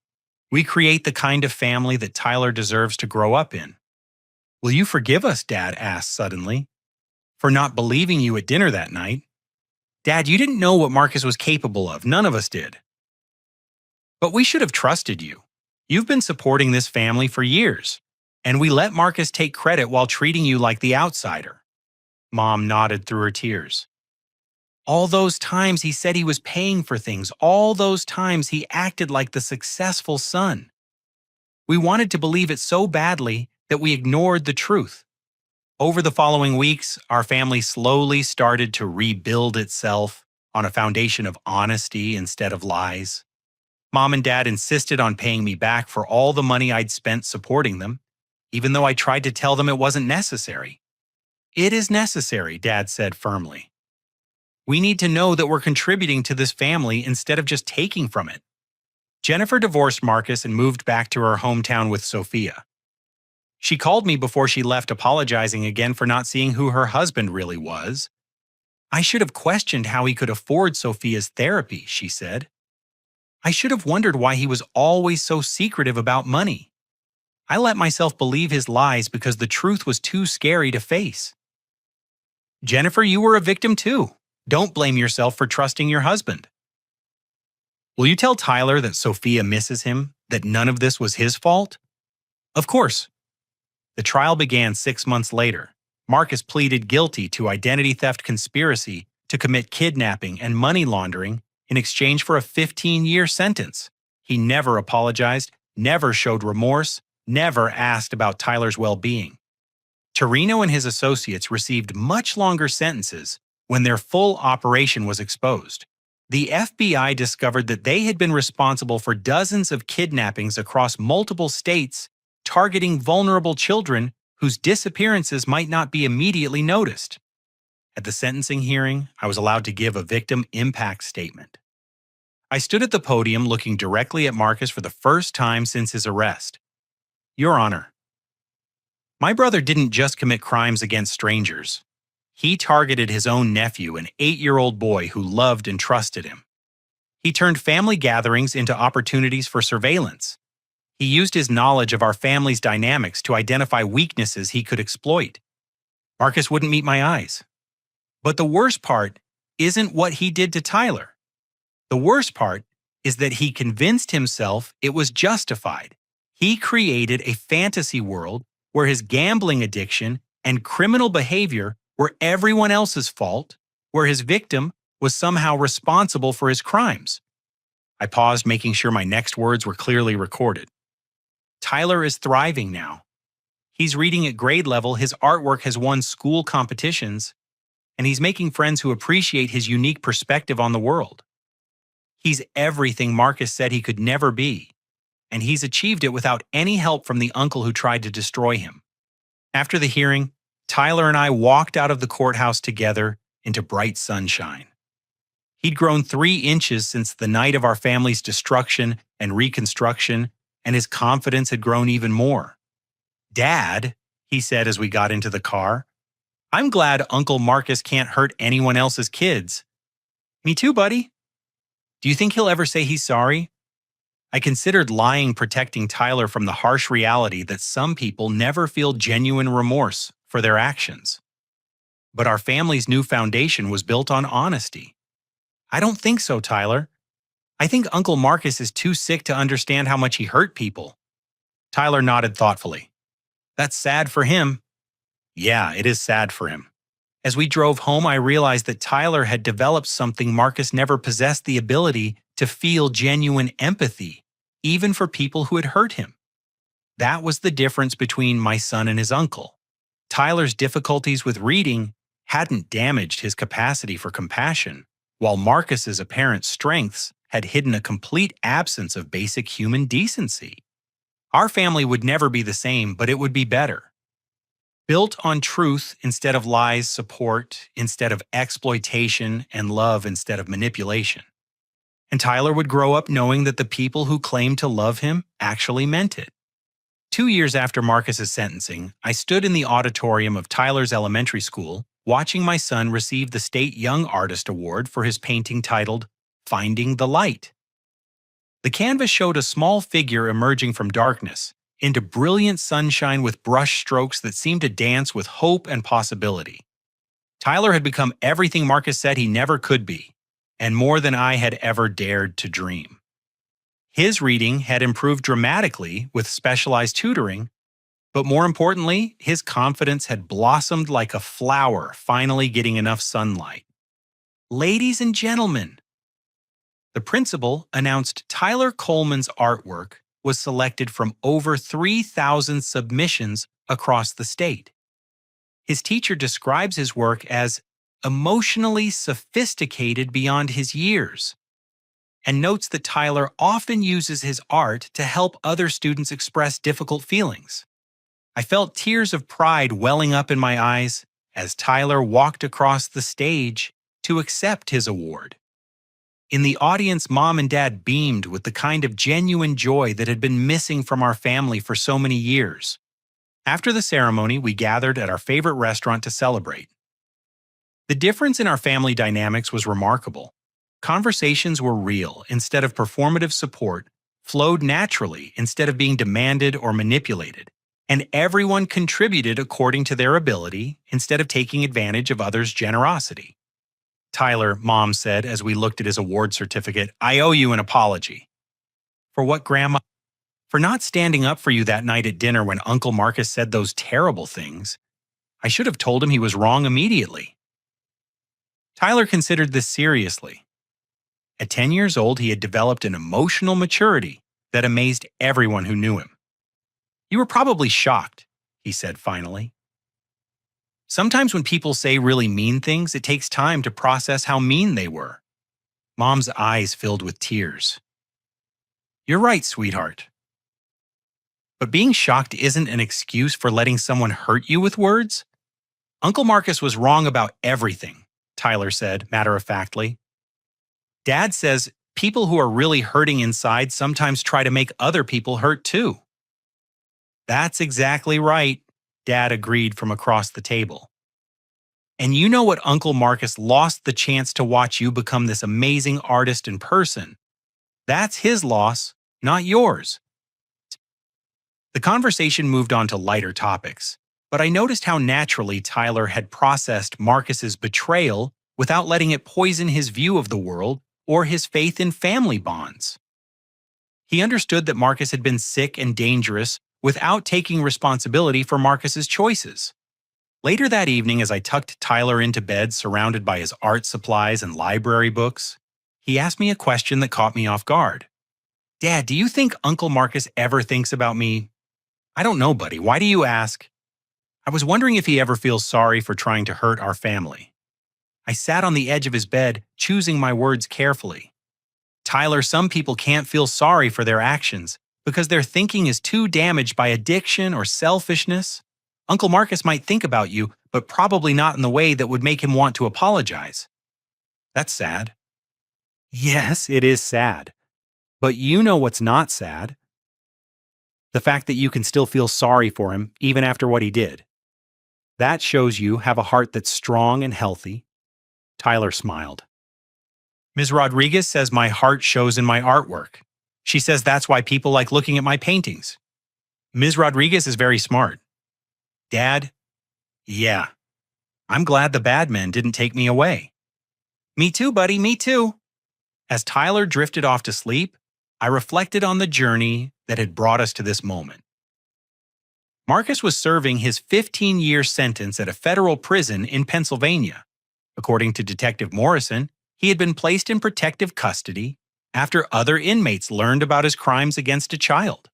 S1: We create the kind of family that Tyler deserves to grow up in." "Will you forgive us?" Dad asked suddenly. "For not believing you at dinner that night?" "Dad, you didn't know what Marcus was capable of. None of us did." "But we should have trusted you. You've been supporting this family for years, and we let Marcus take credit while treating you like the outsider." Mom nodded through her tears. "All those times he said he was paying for things, all those times he acted like the successful son. We wanted to believe it so badly that we ignored the truth. Over the following weeks, our family slowly started to rebuild itself on a foundation of honesty instead of lies. Mom and Dad insisted on paying me back for all the money I'd spent supporting them, even though I tried to tell them it wasn't necessary. "It is necessary," Dad said firmly. "We need to know that we're contributing to this family instead of just taking from it." Jennifer divorced Marcus and moved back to her hometown with Sophia. She called me before she left, apologizing again for not seeing who her husband really was. "I should have questioned how he could afford Sophia's therapy," she said. "I should have wondered why he was always so secretive about money. I let myself believe his lies because the truth was too scary to face." "Jennifer, you were a victim too. Don't blame yourself for trusting your husband." "Will you tell Tyler that Sophia misses him That none of this was his fault? Of course. The trial began 6 months later. Marcus pleaded guilty to identity theft conspiracy to commit kidnapping and money laundering in exchange for a 15-year sentence. He never apologized, never showed remorse, never asked about Tyler's well-being. Torino and his associates received much longer sentences when their full operation was exposed. The FBI discovered that they had been responsible for dozens of kidnappings across multiple states, targeting vulnerable children whose disappearances might not be immediately noticed. At the sentencing hearing, I was allowed to give a victim impact statement. I stood at the podium looking directly at Marcus for the first time since his arrest. Your Honor, my brother didn't just commit crimes against strangers. He targeted his own nephew, an 8-year-old boy who loved and trusted him. He turned family gatherings into opportunities for surveillance. He used his knowledge of our family's dynamics to identify weaknesses he could exploit. Marcus wouldn't meet my eyes. But the worst part isn't what he did to Tyler. The worst part is that he convinced himself it was justified. He created a fantasy world where his gambling addiction and criminal behavior were everyone else's fault, where his victim was somehow responsible for his crimes. I paused, making sure my next words were clearly recorded. Tyler is thriving now. He's reading at grade level, his artwork has won school competitions, and he's making friends who appreciate his unique perspective on the world. He's everything Marcus said he could never be, and he's achieved it without any help from the uncle who tried to destroy him. After the hearing, Tyler and I walked out of the courthouse together into bright sunshine. He'd grown 3 inches since the night of our family's destruction and reconstruction, and his confidence had grown even more. Dad, he said as we got into the car, I'm glad Uncle Marcus can't hurt anyone else's kids. Me too, buddy. Do you think he'll ever say he's sorry? I considered lying, protecting Tyler from the harsh reality that some people never feel genuine remorse for their actions. But our family's new foundation was built on honesty. I don't think so, Tyler. I think Uncle Marcus is too sick to understand how much he hurt people. Tyler nodded thoughtfully. That's sad for him. Yeah, it is sad for him. As we drove home, I realized that Tyler had developed something Marcus never possessed: the ability to feel genuine empathy, even for people who had hurt him. That was the difference between my son and his uncle. Tyler's difficulties with reading hadn't damaged his capacity for compassion, while Marcus's apparent strengths had hidden a complete absence of basic human decency. Our family would never be the same, but it would be better. Built on truth instead of lies, support instead of exploitation, and love instead of manipulation. And Tyler would grow up knowing that the people who claimed to love him actually meant it. 2 years after Marcus's sentencing, I stood in the auditorium of Tyler's elementary school, watching my son receive the State Young Artist Award for his painting titled Finding the Light. The canvas showed a small figure emerging from darkness into brilliant sunshine with brush strokes that seemed to dance with hope and possibility. Tyler had become everything Marcus said he never could be, and more than I had ever dared to dream. His reading had improved dramatically with specialized tutoring, but more importantly, his confidence had blossomed like a flower finally getting enough sunlight. Ladies and gentlemen, the principal announced Tyler Coleman's artwork was selected from over 3,000 submissions across the state. His teacher describes his work as emotionally sophisticated beyond his years, and notes that Tyler often uses his art to help other students express difficult feelings. I felt tears of pride welling up in my eyes as Tyler walked across the stage to accept his award. In the audience, Mom and Dad beamed with the kind of genuine joy that had been missing from our family for so many years. After the ceremony, we gathered at our favorite restaurant to celebrate. The difference in our family dynamics was remarkable. Conversations were real instead of performative support, flowed naturally instead of being demanded or manipulated, and everyone contributed according to their ability instead of taking advantage of others' generosity. Tyler, Mom said as we looked at his award certificate, I owe you an apology. For what, Grandma? For not standing up for you that night at dinner when Uncle Marcus said those terrible things. I should have told him he was wrong immediately. Tyler considered this seriously. At 10 years old, he had developed an emotional maturity that amazed everyone who knew him. You were probably shocked, he said finally. Sometimes when people say really mean things, it takes time to process how mean they were. Mom's eyes filled with tears. You're right, sweetheart. But being shocked isn't an excuse for letting someone hurt you with words. Uncle Marcus was wrong about everything, Tyler said matter-of-factly. Dad says people who are really hurting inside sometimes try to make other people hurt too. That's exactly right, Dad agreed from across the table. And you know what Uncle Marcus lost the chance to watch you become this amazing artist in person. That's his loss, not yours. The conversation moved on to lighter topics, but I noticed how naturally Tyler had processed Marcus's betrayal without letting it poison his view of the world or his faith in family bonds. He understood that Marcus had been sick and dangerous without taking responsibility for Marcus's choices. Later that evening, as I tucked Tyler into bed surrounded by his art supplies and library books, he asked me a question that caught me off guard. Dad, do you think Uncle Marcus ever thinks about me? I don't know, buddy. Why do you ask? I was wondering if he ever feels sorry for trying to hurt our family. I sat on the edge of his bed, choosing my words carefully. Tyler, some people can't feel sorry for their actions because their thinking is too damaged by addiction or selfishness. Uncle Marcus might think about you, but probably not in the way that would make him want to apologize. That's sad. Yes, it is sad. But you know what's not sad? The fact that you can still feel sorry for him even after what he did. That shows you have a heart that's strong and healthy. Tyler smiled. Ms. Rodriguez says my heart shows in my artwork. She says that's why people like looking at my paintings. Ms. Rodriguez is very smart. Dad? Yeah. I'm glad the bad men didn't take me away. Me too, buddy, me too. As Tyler drifted off to sleep, I reflected on the journey that had brought us to this moment. Marcus was serving his 15-year sentence at a federal prison in Pennsylvania. According to Detective Morrison, he had been placed in protective custody after other inmates learned about his crimes against a child.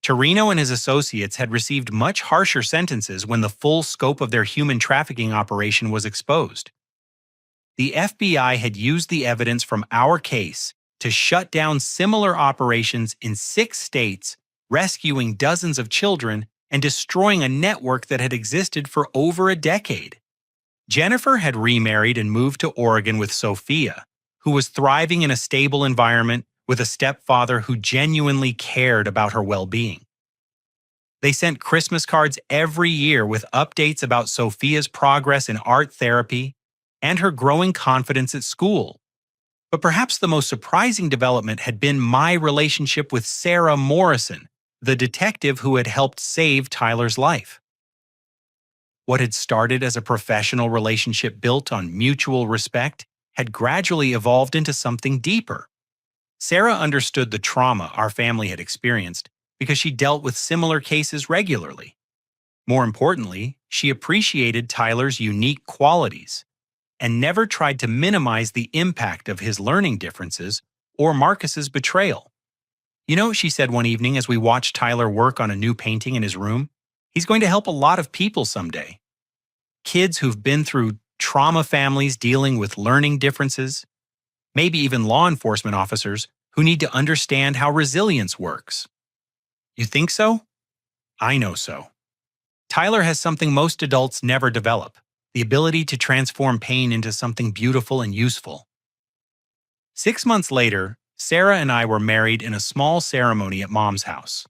S1: Torino and his associates had received much harsher sentences when the full scope of their human trafficking operation was exposed. The FBI had used the evidence from our case to shut down similar operations in 6 states, rescuing dozens of children and destroying a network that had existed for over a decade. Jennifer had remarried and moved to Oregon with Sophia, who was thriving in a stable environment with a stepfather who genuinely cared about her well-being. They sent Christmas cards every year with updates about Sophia's progress in art therapy and her growing confidence at school. But perhaps the most surprising development had been my relationship with Sarah Morrison, the detective who had helped save Tyler's life. What had started as a professional relationship built on mutual respect had gradually evolved into something deeper. Sarah understood the trauma our family had experienced because she dealt with similar cases regularly. More importantly, she appreciated Tyler's unique qualities and never tried to minimize the impact of his learning differences or Marcus's betrayal. You know, she said one evening as we watched Tyler work on a new painting in his room, he's going to help a lot of people someday. Kids who've been through trauma families dealing with learning differences, maybe even law enforcement officers who need to understand how resilience works. You think so? I know so. Tyler has something most adults never develop, the ability to transform pain into something beautiful and useful. 6 months later, Sarah and I were married in a small ceremony at Mom's house.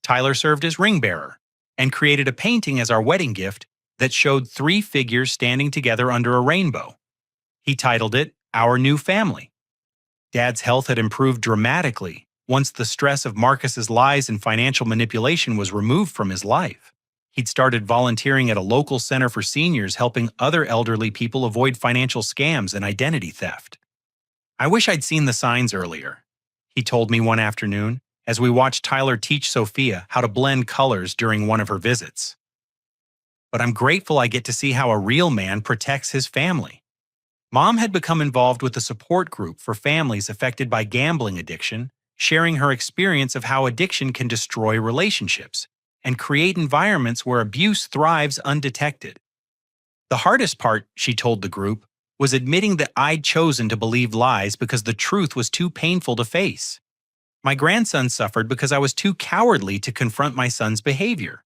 S1: Tyler served as ring bearer and created a painting as our wedding gift that showed 3 figures standing together under a rainbow. He titled it, Our New Family. Dad's health had improved dramatically once the stress of Marcus's lies and financial manipulation was removed from his life. He'd started volunteering at a local center for seniors, helping other elderly people avoid financial scams and identity theft. I wish I'd seen the signs earlier, he told me one afternoon as we watched Tyler teach Sophia how to blend colors during one of her visits. But I'm grateful I get to see how a real man protects his family. Mom had become involved with a support group for families affected by gambling addiction, sharing her experience of how addiction can destroy relationships and create environments where abuse thrives undetected. The hardest part, she told the group, was admitting that I'd chosen to believe lies because the truth was too painful to face. My grandson suffered because I was too cowardly to confront my son's behavior.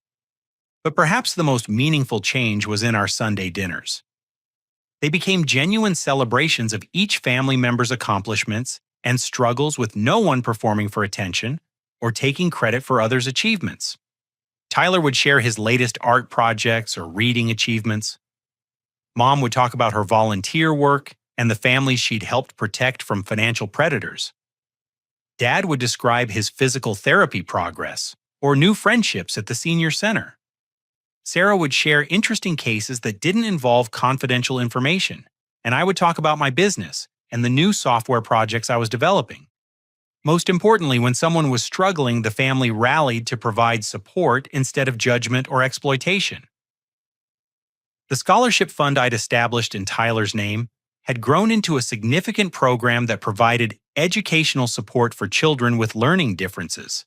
S1: But perhaps the most meaningful change was in our Sunday dinners. They became genuine celebrations of each family member's accomplishments and struggles, with no one performing for attention or taking credit for others' achievements. Tyler would share his latest art projects or reading achievements. Mom would talk about her volunteer work and the families she'd helped protect from financial predators. Dad would describe his physical therapy progress or new friendships at the senior center. Sarah would share interesting cases that didn't involve confidential information, and I would talk about my business and the new software projects I was developing. Most importantly, when someone was struggling, the family rallied to provide support instead of judgment or exploitation. The scholarship fund I'd established in Tyler's name had grown into a significant program that provided educational support for children with learning differences.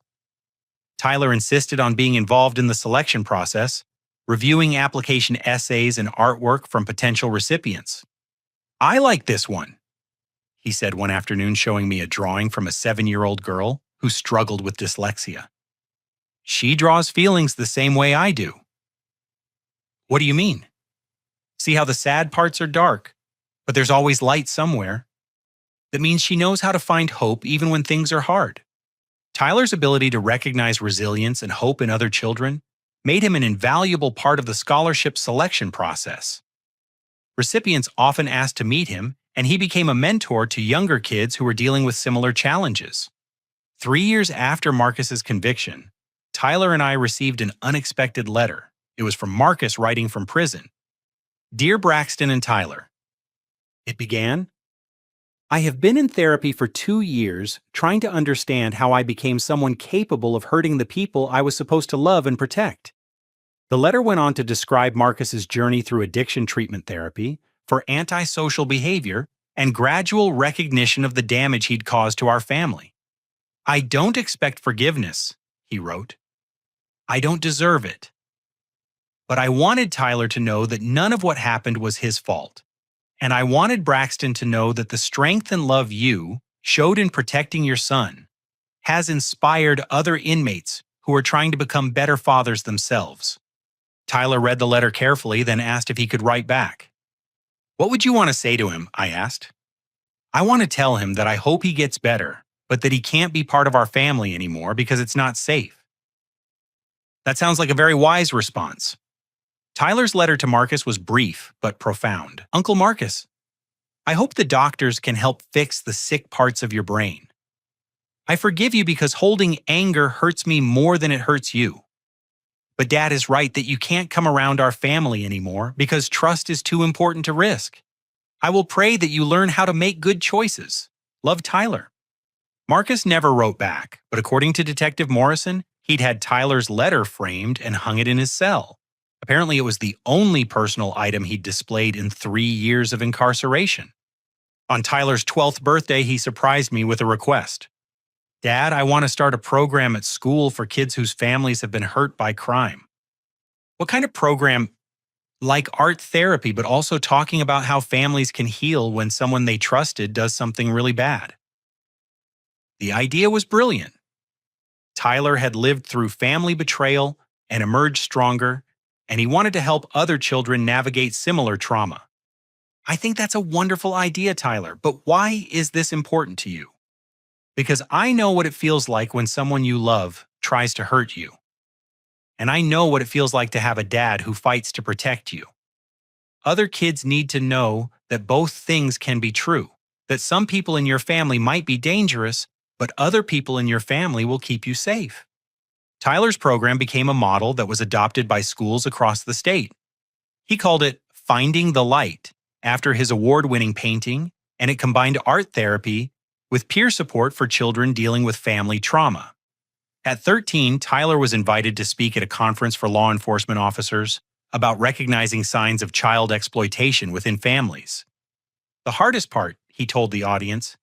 S1: Tyler insisted on being involved in the selection process, reviewing application essays and artwork from potential recipients. "I like this one," he said one afternoon, showing me a drawing from a 7-year-old girl who struggled with dyslexia. "She draws feelings the same way I do." "What do you mean?" "See how the sad parts are dark, but there's always light somewhere. That means she knows how to find hope even when things are hard." Tyler's ability to recognize resilience and hope in other children made him an invaluable part of the scholarship selection process. Recipients often asked to meet him, and he became a mentor to younger kids who were dealing with similar challenges. 3 years after Marcus's conviction, Tyler and I received an unexpected letter. It was from Marcus writing from prison. "Dear Braxton and Tyler," it began, "I have been in therapy for 2 years trying to understand how I became someone capable of hurting the people I was supposed to love and protect." The letter went on to describe Marcus's journey through addiction treatment therapy for antisocial behavior and gradual recognition of the damage he'd caused to our family. "I don't expect forgiveness," he wrote. "I don't deserve it. But I wanted Tyler to know that none of what happened was his fault. And I wanted Braxton to know that the strength and love you showed in protecting your son has inspired other inmates who are trying to become better fathers themselves." Tyler read the letter carefully, then asked if he could write back. "What would you want to say to him?" I asked. "I want to tell him that I hope he gets better, but that he can't be part of our family anymore because it's not safe." That sounds like a very wise response. Tyler's letter to Marcus was brief but profound. "Uncle Marcus, I hope the doctors can help fix the sick parts of your brain. I forgive you because holding anger hurts me more than it hurts you. But Dad is right that you can't come around our family anymore because trust is too important to risk. I will pray that you learn how to make good choices. Love, Tyler." Marcus never wrote back, but according to Detective Morrison, he'd had Tyler's letter framed and hung it in his cell. Apparently, it was the only personal item he'd displayed in 3 years of incarceration. On Tyler's 12th birthday, he surprised me with a request. "Dad, I want to start a program at school for kids whose families have been hurt by crime." "What kind of program?" "Like art therapy, but also talking about how families can heal when someone they trusted does something really bad." The idea was brilliant. Tyler had lived through family betrayal and emerged stronger, and he wanted to help other children navigate similar trauma. "I think that's a wonderful idea, Tyler, but why is this important to you?" "Because I know what it feels like when someone you love tries to hurt you. And I know what it feels like to have a dad who fights to protect you. Other kids need to know that both things can be true, that some people in your family might be dangerous, but other people in your family will keep you safe." Tyler's program became a model that was adopted by schools across the state. He called it Finding the Light, after his award-winning painting, and it combined art therapy with peer support for children dealing with family trauma. At 13, Tyler was invited to speak at a conference for law enforcement officers about recognizing signs of child exploitation within families. The hardest part, he told the audience,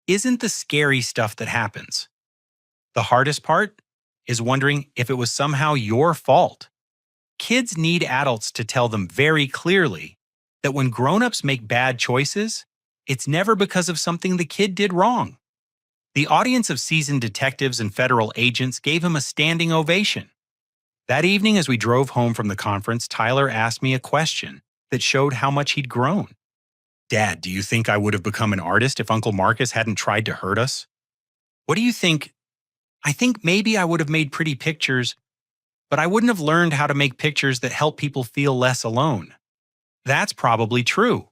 S1: isn't the scary stuff that happens. The hardest part is wondering if it was somehow your fault. Kids need adults to tell them very clearly that when grown-ups make bad choices, it's never because of something the kid did wrong. The audience of seasoned detectives and federal agents gave him a standing ovation. That evening, as we drove home from the conference, Tyler asked me a question that showed how much he'd grown. "Dad, do you think I would have become an artist if Uncle Marcus hadn't tried to hurt us?" "What do you think?" "I think maybe I would have made pretty pictures, but I wouldn't have learned how to make pictures that help people feel less alone." "That's probably true.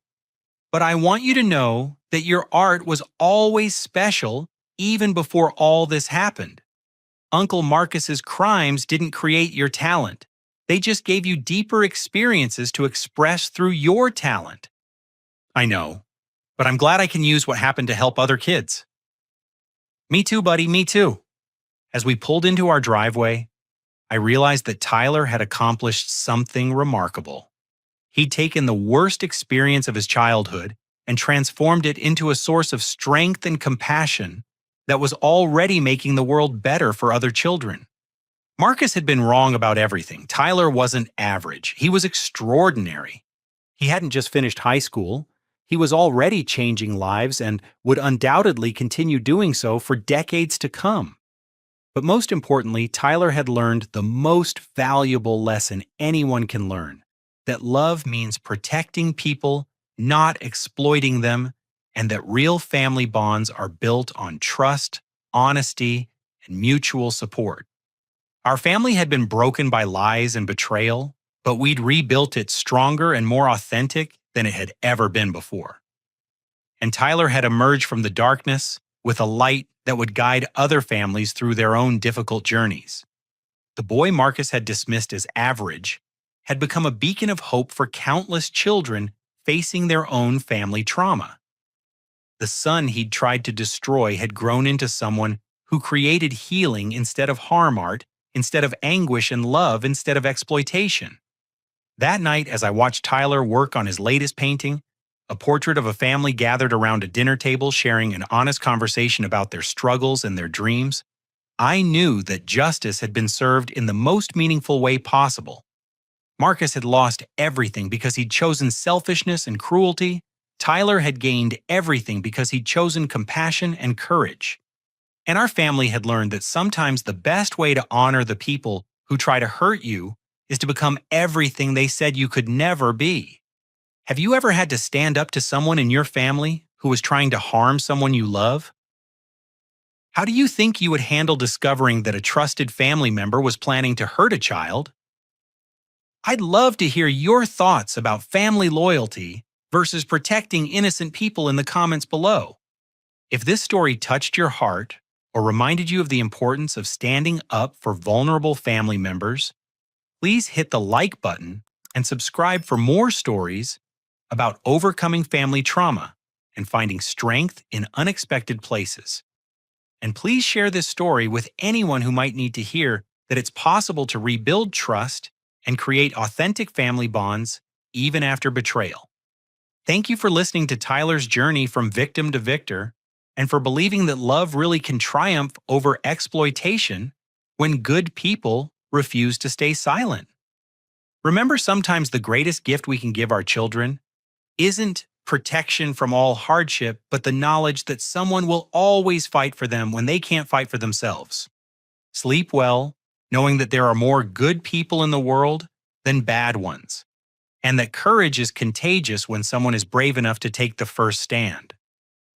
S1: But I want you to know that your art was always special even before all this happened. Uncle Marcus's crimes didn't create your talent. They just gave you deeper experiences to express through your talent." "I know, but I'm glad I can use what happened to help other kids." "Me too, buddy, me too." As we pulled into our driveway, I realized that Tyler had accomplished something remarkable. He'd taken the worst experience of his childhood and transformed it into a source of strength and compassion that was already making the world better for other children. Marcus had been wrong about everything. Tyler wasn't average. He was extraordinary. He hadn't just finished high school. He was already changing lives and would undoubtedly continue doing so for decades to come. But most importantly, Tyler had learned the most valuable lesson anyone can learn: that love means protecting people, not exploiting them, and that real family bonds are built on trust, honesty, and mutual support. Our family had been broken by lies and betrayal, but we'd rebuilt it stronger and more authentic than it had ever been before. And Tyler had emerged from the darkness with a light that would guide other families through their own difficult journeys. The boy Marcus had dismissed as average had become a beacon of hope for countless children facing their own family trauma. The son he'd tried to destroy had grown into someone who created healing instead of harm, art instead of anguish, and love instead of exploitation. That night, as I watched Tyler work on his latest painting, a portrait of a family gathered around a dinner table sharing an honest conversation about their struggles and their dreams, I knew that justice had been served in the most meaningful way possible. Marcus had lost everything because he'd chosen selfishness and cruelty. Tyler had gained everything because he'd chosen compassion and courage. And our family had learned that sometimes the best way to honor the people who try to hurt you is to become everything they said you could never be. Have you ever had to stand up to someone in your family who was trying to harm someone you love? How do you think you would handle discovering that a trusted family member was planning to hurt a child? I'd love to hear your thoughts about family loyalty versus protecting innocent people in the comments below. If this story touched your heart or reminded you of the importance of standing up for vulnerable family members, please hit the like button and subscribe for more stories about overcoming family trauma and finding strength in unexpected places. And please share this story with anyone who might need to hear that it's possible to rebuild trust and create authentic family bonds even after betrayal. Thank you for listening to Tyler's journey from victim to victor, and for believing that love really can triumph over exploitation when good people refuse to stay silent. Remember, sometimes the greatest gift we can give our children isn't protection from all hardship, but the knowledge that someone will always fight for them when they can't fight for themselves. Sleep well, knowing that there are more good people in the world than bad ones, and that courage is contagious when someone is brave enough to take the first stand.